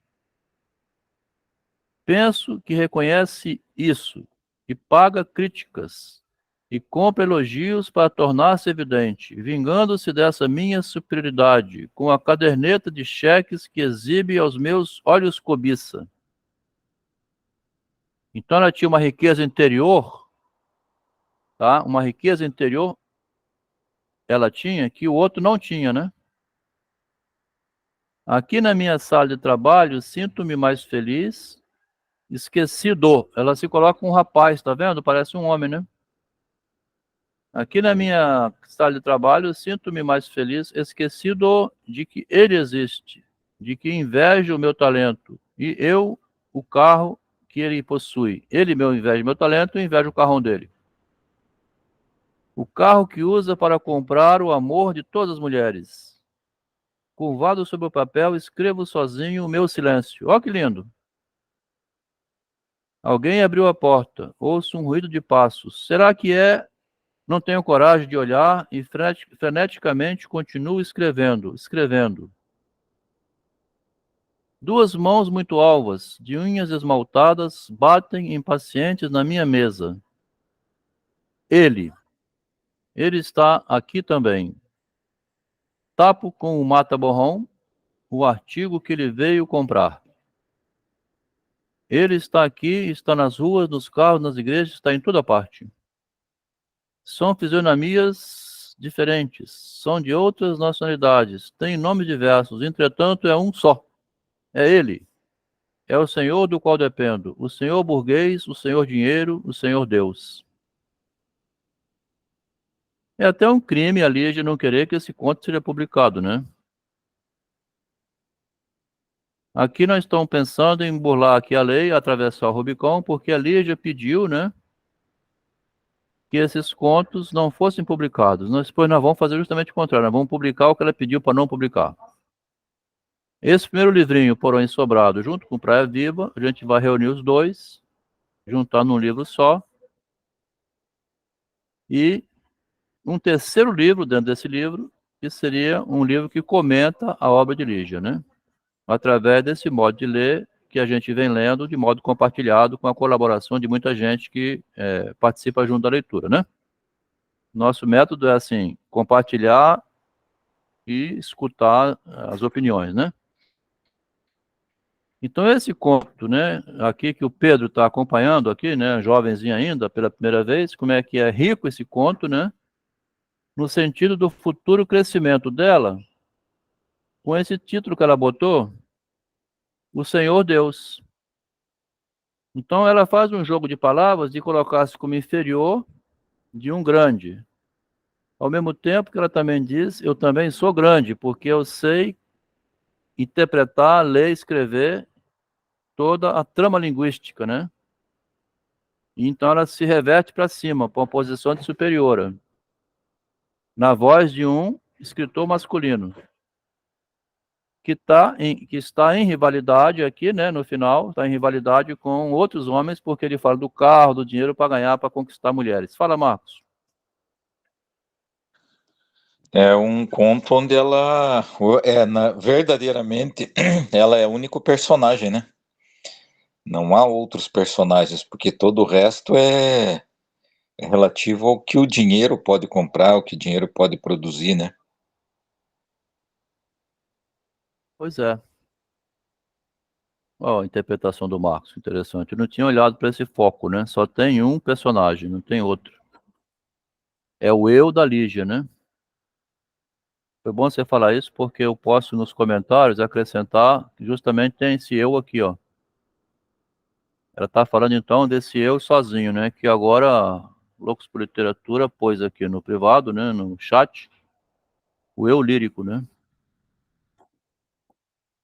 Penso que reconhece isso, e paga críticas, e compra elogios para tornar-se evidente, vingando-se dessa minha superioridade, com a caderneta de cheques que exibe aos meus olhos cobiça. Então ela tinha uma riqueza interior, tá? Uma riqueza interior ela tinha que o outro não tinha, né? Aqui na minha sala de trabalho, sinto-me mais feliz, esquecido. Ela se coloca um rapaz, tá vendo? Parece um homem, né? Aqui na minha sala de trabalho, sinto-me mais feliz, esquecido de que ele existe, de que invejo o meu talento, e eu, o carro que ele possui. Ele meu inveja o meu talento e inveja o carrão dele. O carro que usa para comprar o amor de todas as mulheres. Curvado sobre o papel, escrevo sozinho o meu silêncio. Ó que lindo! Alguém abriu a porta, ouço um ruído de passos. Será que é? Não tenho coragem de olhar e freneticamente continuo escrevendo. Duas mãos muito alvas, de unhas esmaltadas, batem impacientes na minha mesa. Ele está aqui também. Tapo com o mata-borrão o artigo que ele veio comprar. Ele está aqui, está nas ruas, nos carros, nas igrejas, está em toda parte. São fisionomias diferentes, são de outras nacionalidades, têm nomes diversos, entretanto é um só. É ele. é o senhor do qual dependo, o senhor burguês, o senhor dinheiro, o senhor Deus. É até um crime ali de não querer que esse conto seja publicado, né? Aqui nós estamos pensando em burlar aqui a lei, atravessar o Rubicão, porque a Lígia pediu, né, que esses contos não fossem publicados. Depois nós vamos fazer justamente o contrário, nós vamos publicar o que ela pediu para não publicar. Esse primeiro livrinho, Porões Sobrado, junto com Praia Viva, a gente vai reunir os dois, juntar num livro só, e um terceiro livro dentro desse livro, que seria um livro que comenta a obra de Lígia, né? Através desse modo de ler que a gente vem lendo de modo compartilhado com a colaboração de muita gente que participa junto da leitura, né? Nosso método é assim, compartilhar e escutar as opiniões, né? Então esse conto, né, aqui que o Pedro está acompanhando aqui, né, jovenzinho ainda, pela primeira vez, como é que é rico esse conto, né? No sentido do futuro crescimento dela, com esse título que ela botou, O Senhor Deus. Então ela faz um jogo de palavras de colocar-se como inferior de um grande. Ao mesmo tempo que ela também diz, eu também sou grande, porque eu sei interpretar, ler, escrever toda a trama linguística, né? E então ela se reverte para cima, para uma posição de superiora, na voz de um escritor masculino, que está em rivalidade aqui, né, no final, está em rivalidade com outros homens, porque ele fala do carro, do dinheiro para ganhar, para conquistar mulheres. Fala, Marcos. É um conto onde ela verdadeiramente ela é o único personagem, né? Não há outros personagens, porque todo o resto é relativo ao que o dinheiro pode comprar, o que o dinheiro pode produzir, né? Pois é. Ó, a interpretação do Marcos, interessante. Eu não tinha olhado para esse foco, né? Só tem um personagem, não tem outro. É o eu da Lígia, né? Foi bom você falar isso, porque eu posso nos comentários acrescentar que justamente tem esse eu aqui, ó. Ela está falando então desse eu sozinho, né? Que agora Loucos por Literatura pôs aqui no privado, né? No chat, o eu lírico, né?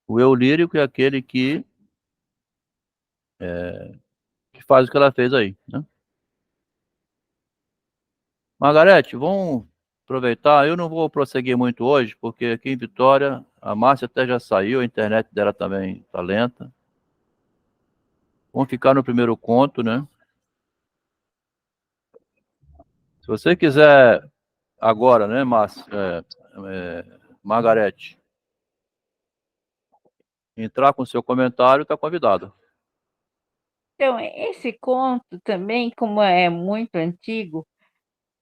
O eu lírico é aquele que faz o que ela fez aí, né? Margarete, vamos aproveitar. Eu não vou prosseguir muito hoje, porque aqui em Vitória, a Márcia até já saiu, a internet dela também está lenta. Vamos ficar no primeiro conto, né? Se você quiser agora, né, Márcia, Margarete, entrar com seu comentário, está convidado. Então, esse conto também, como é muito antigo,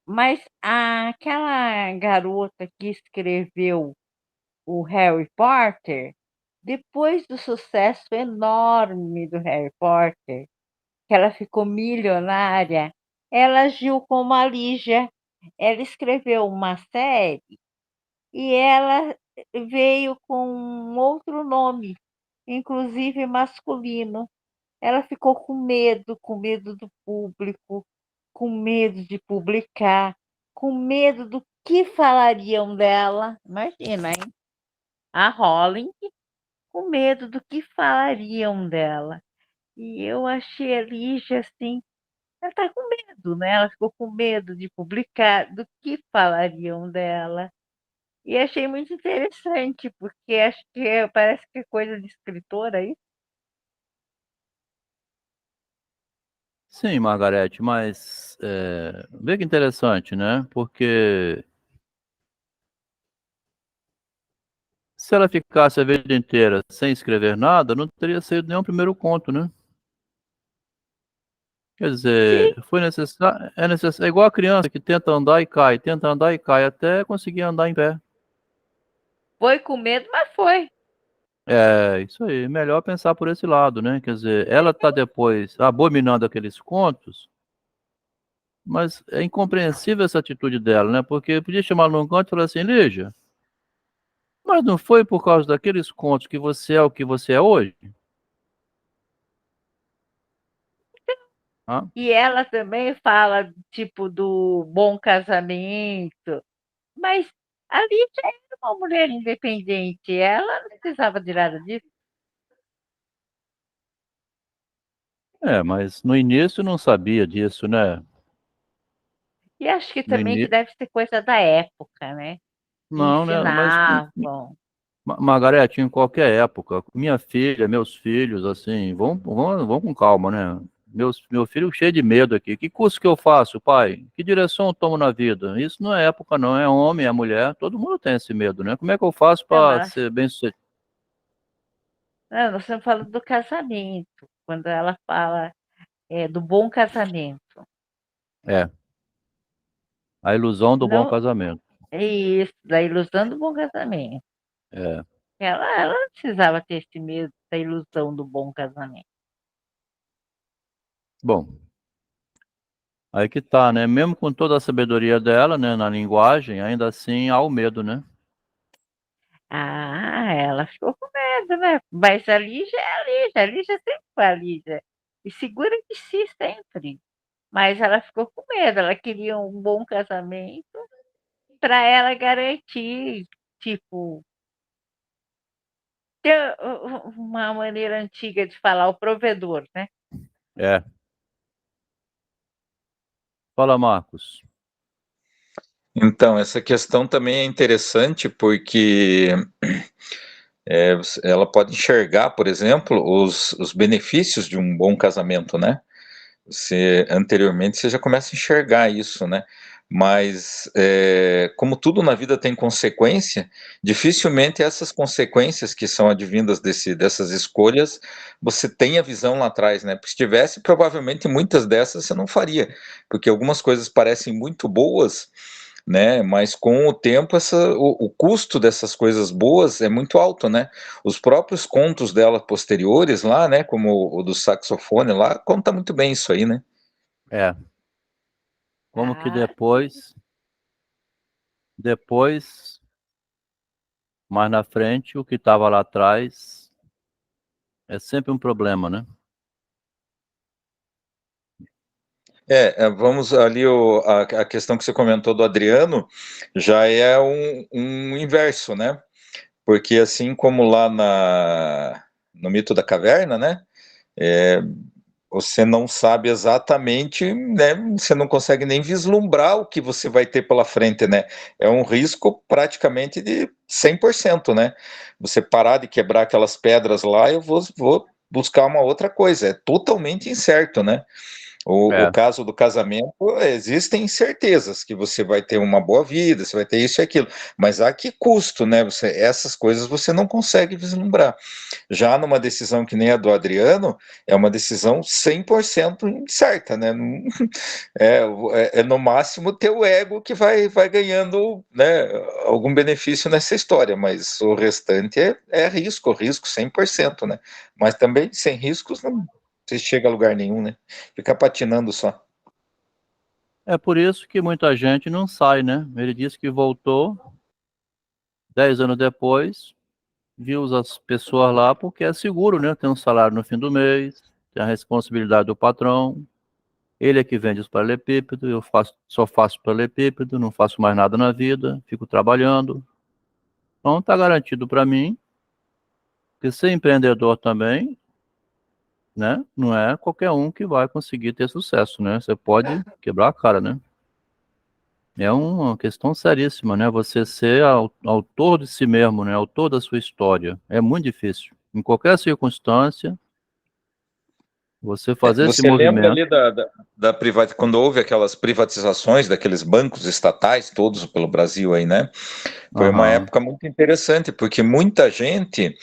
mas aquela garota que escreveu o Harry Potter, depois do sucesso enorme do Harry Potter, que ela ficou milionária, ela agiu como a Lígia. Ela escreveu uma série e ela veio com um outro nome, inclusive masculino. Ela ficou com medo do público, com medo de publicar, com medo do que falariam dela. Imagina, hein? A Rowling com medo do que falariam dela. E eu achei a Lígia assim, ela está com medo, né? Ela ficou com medo de publicar, do que falariam dela. E achei muito interessante, porque acho que parece que é coisa de escritora aí. Sim, Margarete, mas vê que interessante, né? Porque se ela ficasse a vida inteira sem escrever nada, não teria sido nenhum primeiro conto, né? Quer Sim, dizer, é igual a criança que tenta andar e cai até conseguir andar em pé. foi com medo, mas foi. É, isso aí, melhor pensar por esse lado, né? Quer dizer, ela está depois abominando aqueles contos, mas é incompreensível essa atitude dela, né? Porque podia chamar num canto e falar assim, Lígia, mas não foi por causa daqueles contos que você é o que você é hoje? Hã? E ela também fala, tipo, do bom casamento, mas a Lídia era uma mulher independente, ela não precisava de nada disso. Mas no início não sabia disso, né? E acho que No também que ini deve ser coisa da época, né, que Não, né, mas ensinavam. Margarete, em qualquer época, minha filha, meus filhos, assim, vão com calma, né? Meu filho cheio de medo aqui. Que curso que eu faço, pai? Que direção eu tomo na vida? Isso não é época, não. É homem, é mulher. Todo mundo tem esse medo, né? Como é que eu faço Não, para ela ser bem-sucedido? não, nós estamos falando do casamento, quando ela fala, do bom casamento. É, a ilusão do bom Não casamento. é isso, da ilusão do bom casamento. É, Ela não precisava ter esse medo da ilusão do bom casamento. bom, aí que tá, né? Mesmo com toda a sabedoria dela, né, na linguagem, ainda assim há o medo, né? Ah, ela ficou com medo, né? Mas a Lígia é a Lígia sempre foi a Lígia. E segura de si sempre. Mas ela ficou com medo, ela queria um bom casamento para ela garantir, tipo, ter uma maneira antiga de falar, o provedor, né? É. Fala, Marcos. Então, essa questão também é interessante porque ela pode enxergar, por exemplo, os benefícios de um bom casamento, né? Anteriormente você já começa a enxergar isso, né? Mas como tudo na vida tem consequência, dificilmente essas consequências que são advindas dessas escolhas, você tem a visão lá atrás, né? Porque se tivesse, provavelmente muitas dessas você não faria, porque algumas coisas parecem muito boas, né? Mas com o tempo o custo dessas coisas boas é muito alto, né? Os próprios contos dela posteriores lá, né? Como o do saxofone lá, conta muito bem isso aí, né? É. Como que Ah, depois, mais na frente, o que estava lá atrás é sempre um problema, né? Vamos ali, a questão que você comentou do Adriano já é um inverso, né? Porque assim como lá no mito da caverna, né? É, você não sabe exatamente, né? Você não consegue nem vislumbrar o que você vai ter pela frente, né? É um risco praticamente de 100%, né? Você parar de quebrar aquelas pedras lá, eu vou buscar uma outra coisa. É totalmente incerto, né? O É, caso do casamento, existem certezas que você vai ter uma boa vida, você vai ter isso e aquilo, mas a que custo, né? Essas coisas você não consegue vislumbrar. Já numa decisão que nem a do Adriano, é uma decisão 100% certa, né? É, é no máximo teu ego que vai ganhando, né, algum benefício nessa história, mas o restante é risco 100%, né? Mas também sem riscos não se chega a lugar nenhum, né? Fica patinando só. é por isso que muita gente não sai, né? Ele disse que voltou 10 anos depois, viu as pessoas lá porque é seguro, né? Tem um salário no fim do mês, tem a responsabilidade do patrão. Ele é que vende os paralelepípedos, só faço paralelepípedo, não faço mais nada na vida, fico trabalhando. Então tá garantido para mim que ser empreendedor também, né? Não é qualquer um que vai conseguir ter sucesso, né? Você pode quebrar a cara, né? É uma questão seríssima, né? Você ser autor de si mesmo, né? Autor da sua história. É muito difícil. Em qualquer circunstância, você fazer esse Você lembra movimento. ali quando houve aquelas privatizações daqueles bancos estatais todos pelo Brasil aí, né? Foi uma Aham, época muito interessante, porque muita gente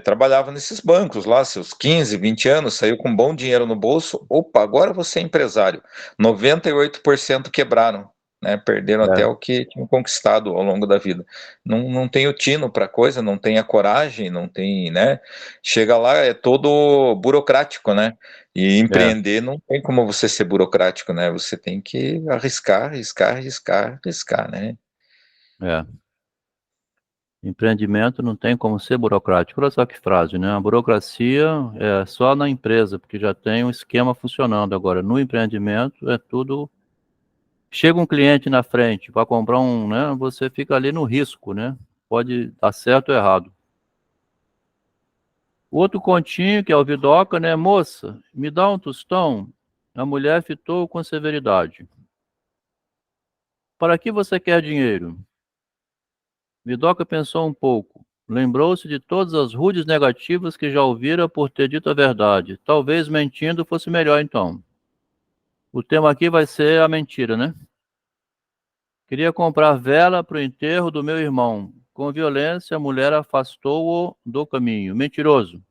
trabalhava nesses bancos lá, seus 15, 20 anos, saiu com um bom dinheiro no bolso. Opa, agora você é empresário. 98% quebraram, né? Perderam até é, o que tinham conquistado ao longo da vida. Não tem o tino para coisa, não tem a coragem, não tem, né? Chega lá, é todo burocrático, né? E é, empreender não tem como você ser burocrático, né? Você tem que arriscar, arriscar, arriscar, arriscar, né? é. Empreendimento não tem como ser burocrático. Olha só que frase, né? A burocracia é só na empresa, porque já tem um esquema funcionando. Agora, no empreendimento é tudo. Chega um cliente na frente para comprar né? Você fica ali no risco, né? Pode dar certo ou errado. Outro continho, que é o Vidoca, né? Moça, me dá um tostão. A mulher fitou com severidade. Para que você quer dinheiro? Vidoca pensou um pouco. Lembrou-se de todas as rudes negativas que já ouvira por ter dito a verdade. Talvez mentindo fosse melhor então. O tema aqui vai ser a mentira, né? Queria comprar vela para o enterro do meu irmão. Com violência, a mulher afastou-o do caminho. Mentiroso.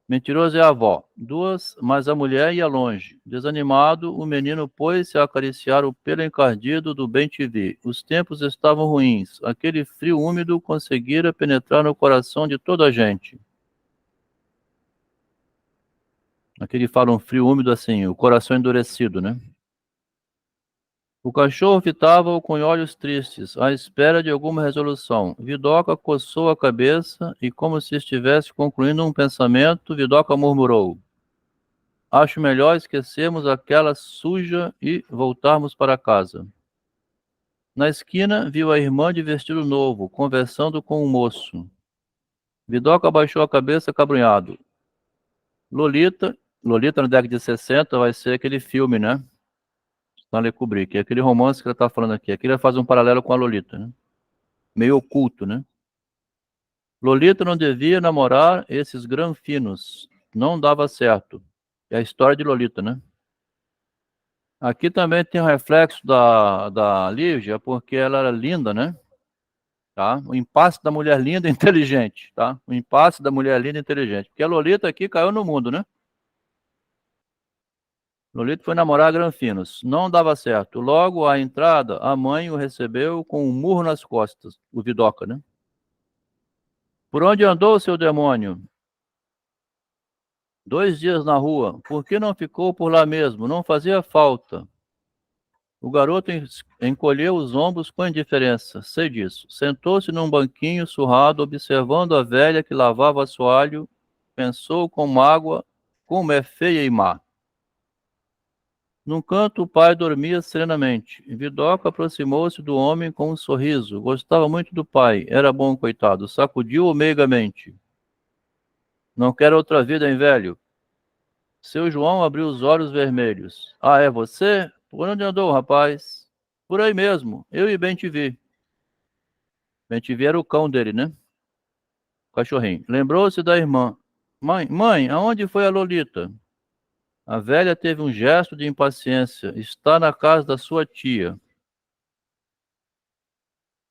Mentiroso é a avó. Duas, mas a mulher ia longe. Desanimado, o menino pôs-se a acariciar o pelo encardido do bem-te-vi. Os tempos estavam ruins. Aquele frio úmido conseguira penetrar no coração de toda a gente. Aquele fala um frio úmido assim, o coração endurecido, né? O cachorro fitava-o com olhos tristes, à espera de alguma resolução. Vidoca coçou a cabeça e, como se estivesse concluindo um pensamento, Vidoca murmurou: acho melhor esquecermos aquela suja e voltarmos para casa. Na esquina, viu a irmã de vestido novo, conversando com um moço. Vidoca abaixou a cabeça, cabrunhado. Lolita na década de 60 vai ser aquele filme, né? Stanley Kubrick, é aquele romance que ela está falando aqui. Aqui ele faz um paralelo com a Lolita, né? Meio oculto, né? Lolita não devia namorar esses granfinos. Não dava certo. É a história de Lolita, né? Aqui também tem um reflexo da Lígia, porque ela era linda, né? Tá? O impasse da mulher linda e inteligente, tá? O impasse da mulher linda e inteligente. Porque a Lolita aqui caiu no mundo, né? Lolita foi namorar Granfinos. Não dava certo. Logo à entrada, a mãe o recebeu com um murro nas costas. O Vidoca, né? Por onde andou, seu demônio? 2 dias na rua. Por que não ficou por lá mesmo? Não fazia falta. O garoto encolheu os ombros com indiferença. Sei disso. Sentou-se num banquinho surrado, observando a velha que lavava assoalho. Pensou com mágoa como é feia e má. Num canto, o pai dormia serenamente. Vidoca aproximou-se do homem com um sorriso. Gostava muito do pai. Era bom, coitado. Sacudiu-o meigamente. Não quero outra vida, hein, velho? Seu João abriu os olhos vermelhos. Ah, é você? Por onde andou, rapaz? Por aí mesmo. Eu e Bem-te-vi. Bem-te-vi era o cão dele, né? O cachorrinho. Lembrou-se da irmã. Mãe, aonde foi a Lolita? A velha teve um gesto de impaciência. Está na casa da sua tia.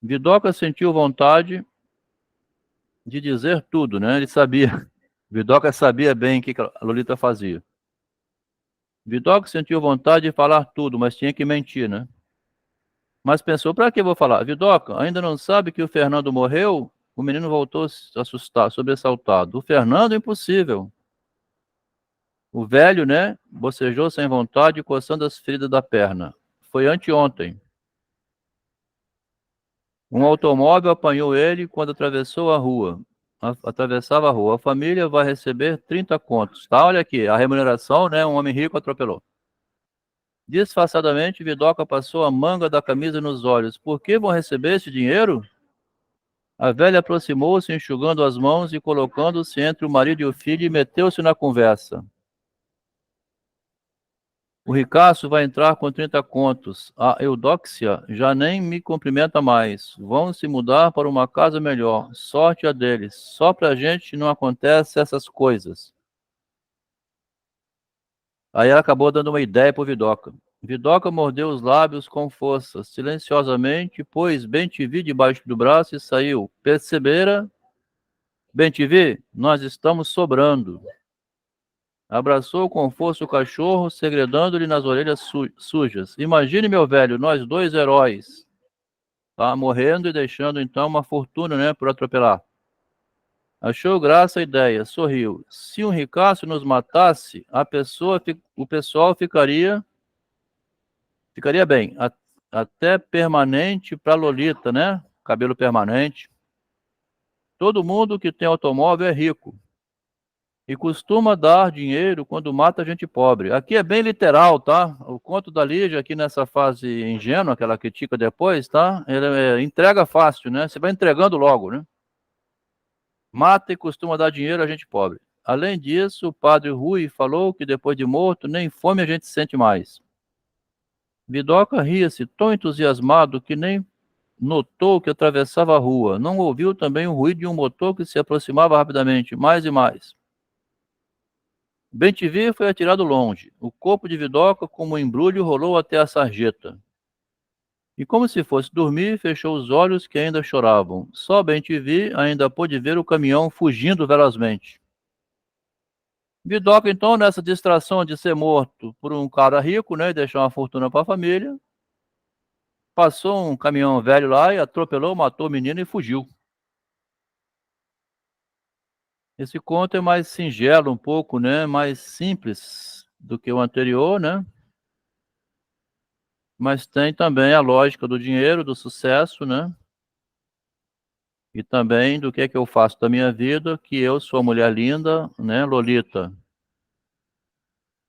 Vidoca sentiu vontade de dizer tudo, né? Ele sabia. Vidoca sabia bem o que a Lolita fazia. Vidoca sentiu vontade de falar tudo, mas tinha que mentir, né? Mas pensou, para que eu vou falar? Vidoca, ainda não sabe que o Fernando morreu? O menino voltou a se assustar, sobressaltado. O Fernando, impossível. O velho, né? Bocejou sem vontade, coçando as feridas da perna. Foi anteontem. Um automóvel apanhou ele quando atravessou a rua. Atravessava a rua. A família vai receber 30 contos. Tá, olha aqui, a remuneração, né? Um homem rico atropelou. Disfarçadamente, Vidoca passou a manga da camisa nos olhos. Por que vão receber esse dinheiro? A velha aproximou-se, enxugando as mãos e colocando-se entre o marido e o filho e meteu-se na conversa. O ricaço vai entrar com 30 contos. A Eudóxia já nem me cumprimenta mais. Vão se mudar para uma casa melhor. Sorte a deles. Só pra gente não acontece essas coisas. Aí ela acabou dando uma ideia para o Vidoca. Vidoca mordeu os lábios com força, silenciosamente, pôs Bem-te-vi debaixo do braço e saiu. Percebera? Bem-te-vi, nós estamos sobrando. Abraçou com força o cachorro, segredando-lhe nas orelhas sujas. Imagine, meu velho, nós dois heróis. Tá morrendo e deixando então uma fortuna, né, por atropelar. Achou graça a ideia, sorriu. Se um ricaço nos matasse, o pessoal ficaria bem. Até permanente para Lolita, né? Cabelo permanente. Todo mundo que tem automóvel é rico e costuma dar dinheiro quando mata gente pobre. Aqui é bem literal, tá? O conto da Lígia aqui nessa fase ingênua, que ela critica depois, tá? Ele entrega fácil, né? Você vai entregando logo, né? Mata e costuma dar dinheiro a gente pobre. Além disso, o padre Rui falou que depois de morto, nem fome a gente sente mais. Vidoca ria-se, tão entusiasmado que nem notou que atravessava a rua. Não ouviu também o ruído de um motor que se aproximava rapidamente, mais e mais. Bem-te-vi foi atirado longe. O corpo de Vidoca, como um embrulho, rolou até a sarjeta. E como se fosse dormir, fechou os olhos que ainda choravam. Só Bem-te-vi ainda pôde ver o caminhão fugindo velozmente. Vidoca, então, nessa distração de ser morto por um cara rico, né, e deixar uma fortuna para a família, passou um caminhão velho lá e atropelou, matou o menino e fugiu. Esse conto é mais singelo um pouco, né, mais simples do que o anterior, né, mas tem também a lógica do dinheiro, do sucesso, né, e também do que eu faço da minha vida, que eu sou a mulher linda, né, Lolita.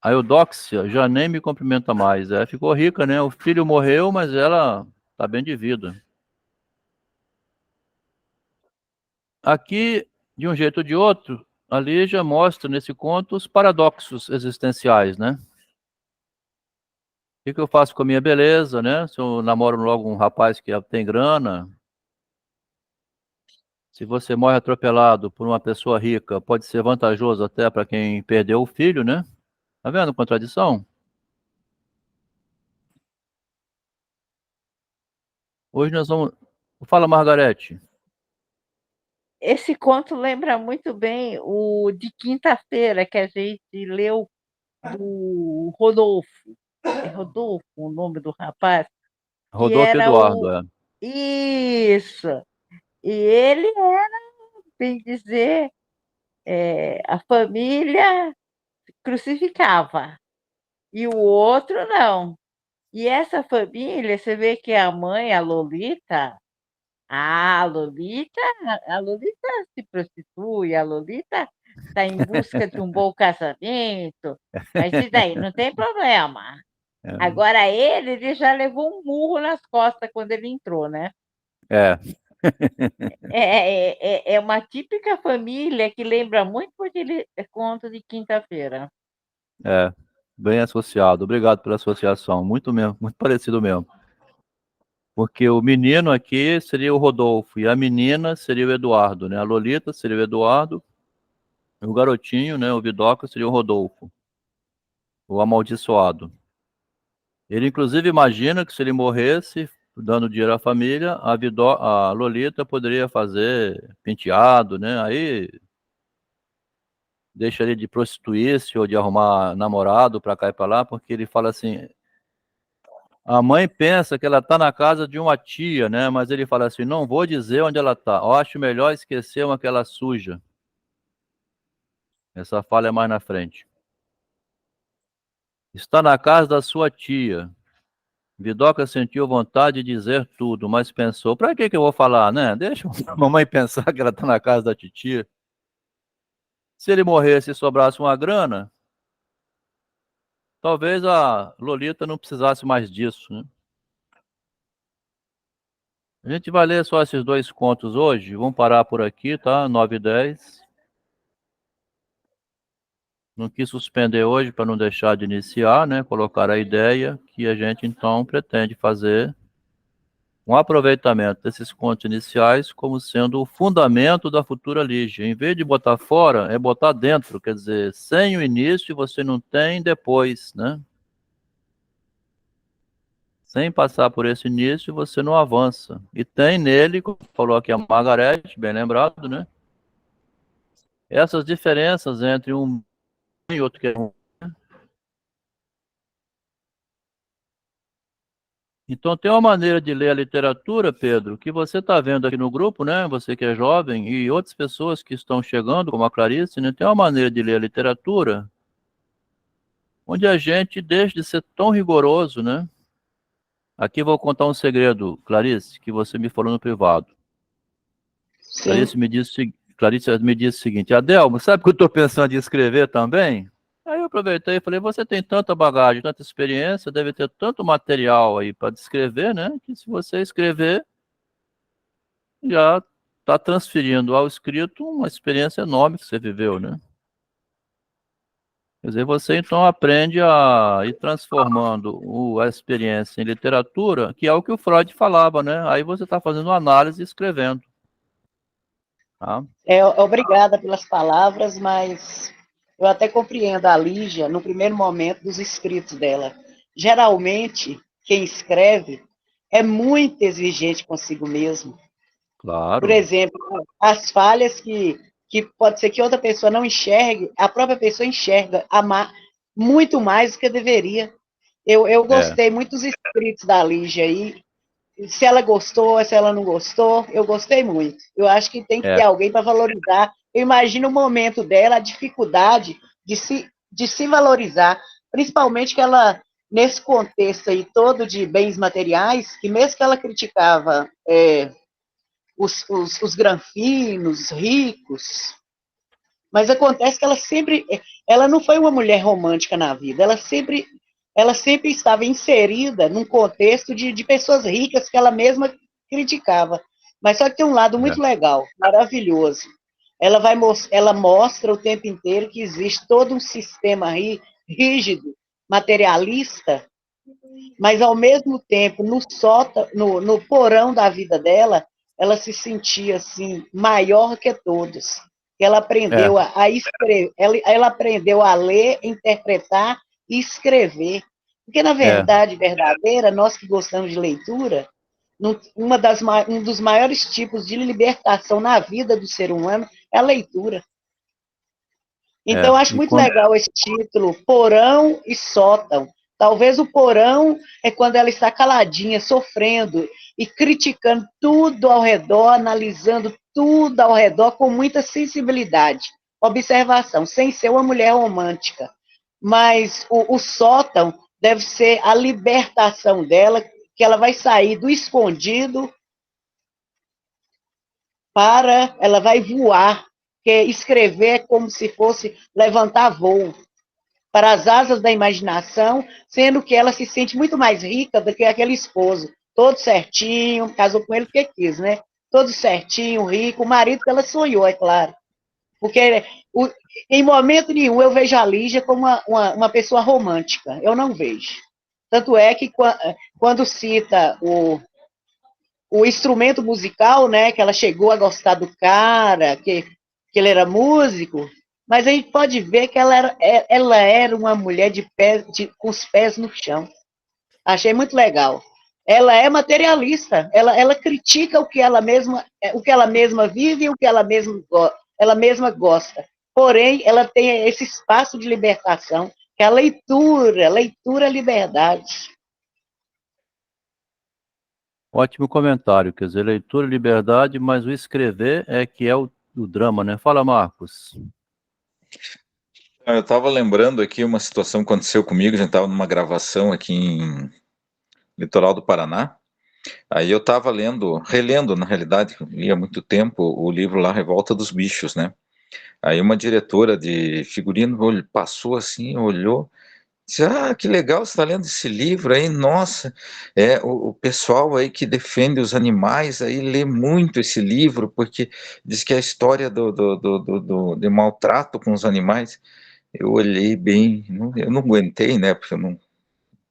A Eudóxia já nem me cumprimenta mais, ficou rica, né, o filho morreu, mas ela tá bem de vida. Aqui, de um jeito ou de outro, a Lígia mostra nesse conto os paradoxos existenciais, né? O que eu faço com a minha beleza, né? Se eu namoro logo um rapaz que tem grana, se você morre atropelado por uma pessoa rica, pode ser vantajoso até para quem perdeu o filho, né? Tá vendo a contradição? Hoje nós vamos... Fala, Margarete. Esse conto lembra muito bem o de quinta-feira que a gente leu do Rodolfo. É Rodolfo o nome do rapaz? Que Rodolfo era Eduardo, o. Isso! E ele era, bem dizer, a família crucificava. E o outro não. E essa família, você vê que a mãe, a Lolita se prostitui, a Lolita está em busca de um bom casamento, mas e daí? Não tem problema. É. Agora ele já levou um murro nas costas quando ele entrou, né? É. É uma típica família que lembra muito aquele conto de quinta-feira. É, bem associado. Obrigado pela associação. Muito mesmo, muito parecido mesmo. Porque o menino aqui seria o Rodolfo e a menina seria o Eduardo, né? A Lolita seria o Eduardo, e o garotinho, né, o Vidoca, seria o Rodolfo, o amaldiçoado. Ele inclusive imagina que se ele morresse dando dinheiro à família, a Lolita poderia fazer penteado, né? Aí deixaria de prostituir-se ou de arrumar namorado para cá e para lá, porque ele fala assim, a mãe pensa que ela está na casa de uma tia, né? Mas ele fala assim, não vou dizer onde ela está. Eu acho melhor esquecer uma que ela suja. Essa fala é mais na frente. Está na casa da sua tia. Vidoca sentiu vontade de dizer tudo, mas pensou, para que eu vou falar, né? Deixa a mamãe pensar que ela está na casa da titia. Se ele morresse e sobrasse uma grana, talvez a Lolita não precisasse mais disso, né? A gente vai ler só esses dois contos hoje. Vamos parar por aqui, tá? 9 e 10. Não quis suspender hoje para não deixar de iniciar, né? Colocar a ideia que a gente então pretende fazer um aproveitamento desses contos iniciais como sendo o fundamento da futura Lígia. Em vez de botar fora, é botar dentro, quer dizer, sem o início você não tem depois, né? Sem passar por esse início você não avança. E tem nele, como falou aqui a Margarete, bem lembrado, né? Essas diferenças entre um e outro que é um. Então, tem uma maneira de ler a literatura, Pedro, que você está vendo aqui no grupo, né? Você que é jovem e outras pessoas que estão chegando, como a Clarice, né? Tem uma maneira de ler a literatura onde a gente deixa de ser tão rigoroso, né? Aqui vou contar um segredo, Clarice, que você me falou no privado. Sim. Clarice me disse o seguinte: Adelmo, sabe que eu estou pensando em escrever também? Aí eu aproveitei e falei: você tem tanta bagagem, tanta experiência, deve ter tanto material aí para descrever, né? Que se você escrever, já está transferindo ao escrito uma experiência enorme que você viveu, né? Quer dizer, você então aprende a ir transformando a experiência em literatura, que é o que o Freud falava, né? Aí você está fazendo análise e escrevendo. Tá? Obrigada pelas palavras, mas eu até compreendo a Lígia no primeiro momento dos escritos dela. Geralmente, quem escreve é muito exigente consigo mesmo. Por Claro. exemplo, as falhas que pode ser que outra pessoa não enxergue, a própria pessoa enxerga muito mais do que deveria. Eu gostei muito dos escritos da Lígia aí. Se ela gostou, se ela não gostou, eu gostei muito. Eu acho que tem que ter alguém para valorizar. Eu imagino o momento dela, a dificuldade de se valorizar, principalmente que ela, nesse contexto aí todo de bens materiais, que mesmo que ela criticava os granfinos, os ricos, mas acontece que ela não foi uma mulher romântica na vida, ela sempre estava inserida num contexto de pessoas ricas que ela mesma criticava. Mas só que tem um lado muito legal, maravilhoso. Ela mostra o tempo inteiro que existe todo um sistema rígido, materialista, mas ao mesmo tempo, no porão da vida dela, ela se sentia assim, maior que todos. Ela aprendeu a escrever, ela aprendeu a ler, interpretar e escrever. Porque, na verdade verdadeira, nós que gostamos de leitura, um dos maiores tipos de libertação na vida do ser humano é a leitura. Então, acho muito legal esse título, Porão e Sótão. Talvez o porão é quando ela está caladinha, sofrendo e criticando tudo ao redor, analisando tudo ao redor com muita sensibilidade. Observação, sem ser uma mulher romântica. Mas o sótão deve ser a libertação dela, que ela vai sair do escondido ela vai voar, porque escrever é como se fosse levantar voo para as asas da imaginação, sendo que ela se sente muito mais rica do que aquele esposo, todo certinho, casou com ele porque quis, né? Todo certinho, rico, o marido que ela sonhou, é claro. Porque em momento nenhum eu vejo a Lígia como uma pessoa romântica, eu não vejo. Tanto é que quando cita o instrumento musical, né, que ela chegou a gostar do cara, que ele era músico, mas a gente pode ver que ela era uma mulher com os pés no chão. Achei muito legal. Ela é materialista, ela critica o que ela mesma vive e o que ela mesma gosta. Porém, ela tem esse espaço de libertação, que é a leitura é liberdade. Ótimo comentário, quer dizer, leitura, liberdade, mas o escrever é que é o drama, né? Fala, Marcos. Eu estava lembrando aqui uma situação que aconteceu comigo, a gente estava numa gravação aqui em Litoral do Paraná, aí eu estava relendo, na realidade, li há muito tempo, o livro lá, Revolta dos Bichos, né? Aí uma diretora de figurino passou assim, olhou, disse, que legal, você está lendo esse livro aí, nossa, o pessoal aí que defende os animais aí lê muito esse livro, porque diz que é a história de maltrato com os animais. Eu olhei bem, eu não aguentei, né, porque eu não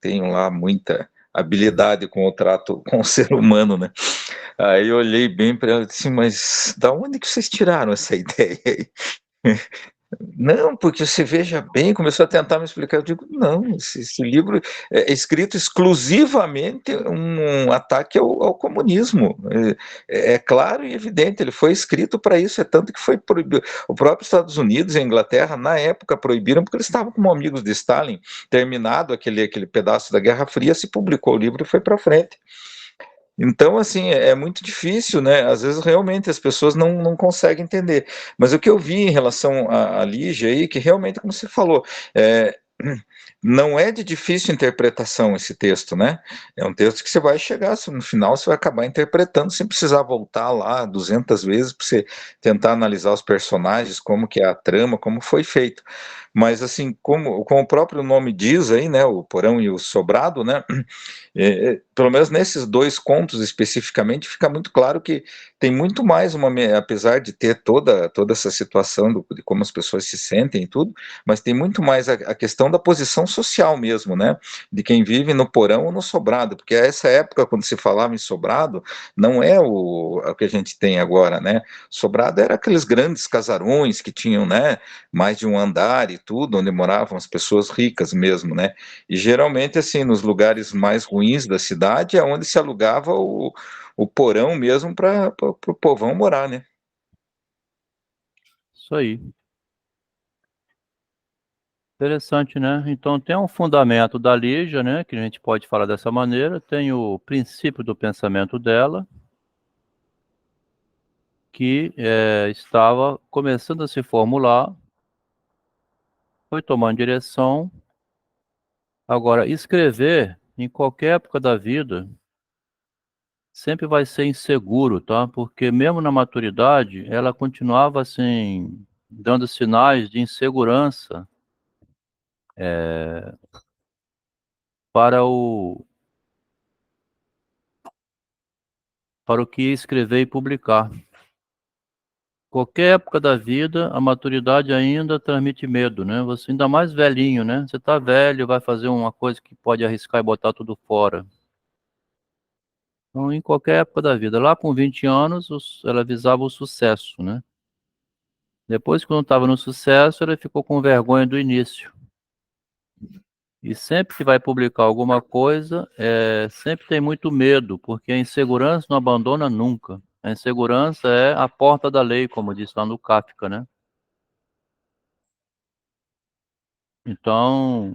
tenho lá muita habilidade com o trato com o ser humano, né. Aí eu olhei bem para ela e disse, mas da onde que vocês tiraram essa ideia aí? Não, porque você veja bem, começou a tentar me explicar, eu digo, não, esse livro é escrito exclusivamente um ataque ao comunismo, é claro e evidente, ele foi escrito para isso, é tanto que foi proibido, o próprio Estados Unidos e a Inglaterra, na época, proibiram, porque eles estavam como amigos de Stalin, terminado aquele pedaço da Guerra Fria, se publicou o livro e foi para frente. Então, assim, é muito difícil, né? Às vezes, realmente, as pessoas não conseguem entender. Mas o que eu vi em relação à Lígia aí, que realmente, como você falou, não é de difícil interpretação esse texto, né? É um texto que você vai chegar, no final você vai acabar interpretando sem precisar voltar lá 200 vezes para você tentar analisar os personagens, como que é a trama, como foi feito. Mas assim, como o próprio nome diz aí, né, o Porão e o Sobrado, né, pelo menos nesses dois contos especificamente, fica muito claro que tem muito mais apesar de ter toda essa situação de como as pessoas se sentem e tudo, mas tem muito mais a questão da posição social mesmo, né, de quem vive no porão ou no sobrado, porque essa época, quando se falava em sobrado, não é o que a gente tem agora, né, sobrado era aqueles grandes casarões que tinham, né, mais de um andar e tudo, onde moravam as pessoas ricas mesmo, né, e geralmente, assim, nos lugares mais ruins da cidade é onde se alugava o porão mesmo para o povão morar, né? Isso aí. Interessante, né? Então tem um fundamento da Lígia, né? Que a gente pode falar dessa maneira. Tem o princípio do pensamento dela, que estava começando a se formular, foi tomando direção. Agora, escrever em qualquer época da vida sempre vai ser inseguro, tá? Porque mesmo na maturidade, ela continuava assim, dando sinais de insegurança para o que ia escrever e publicar. Qualquer época da vida, a maturidade ainda transmite medo, né? Você ainda mais velhinho, né? Você tá velho, vai fazer uma coisa que pode arriscar e botar tudo fora. Então, em qualquer época da vida, lá com 20 anos, ela visava o sucesso, né? Depois, quando estava no sucesso, ela ficou com vergonha do início. E sempre que vai publicar alguma coisa, sempre tem muito medo, porque a insegurança não abandona nunca. A insegurança é a porta da lei, como diz lá no Kafka, né? Então,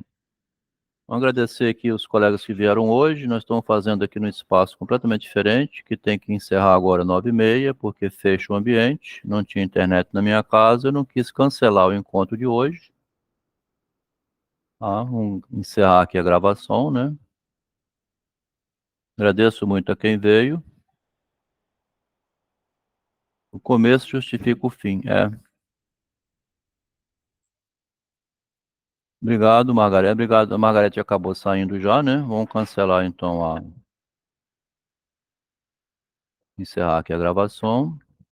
vamos agradecer aqui os colegas que vieram hoje. Nós estamos fazendo aqui num espaço completamente diferente, que tem que encerrar agora 9h30, porque fecha o ambiente. Não tinha internet na minha casa, eu não quis cancelar o encontro de hoje. Vamos encerrar aqui a gravação, né? Agradeço muito a quem veio. O começo justifica o fim. Obrigado, Margarete. Obrigado. A Margarete acabou saindo já, né? Vamos cancelar então encerrar aqui a gravação.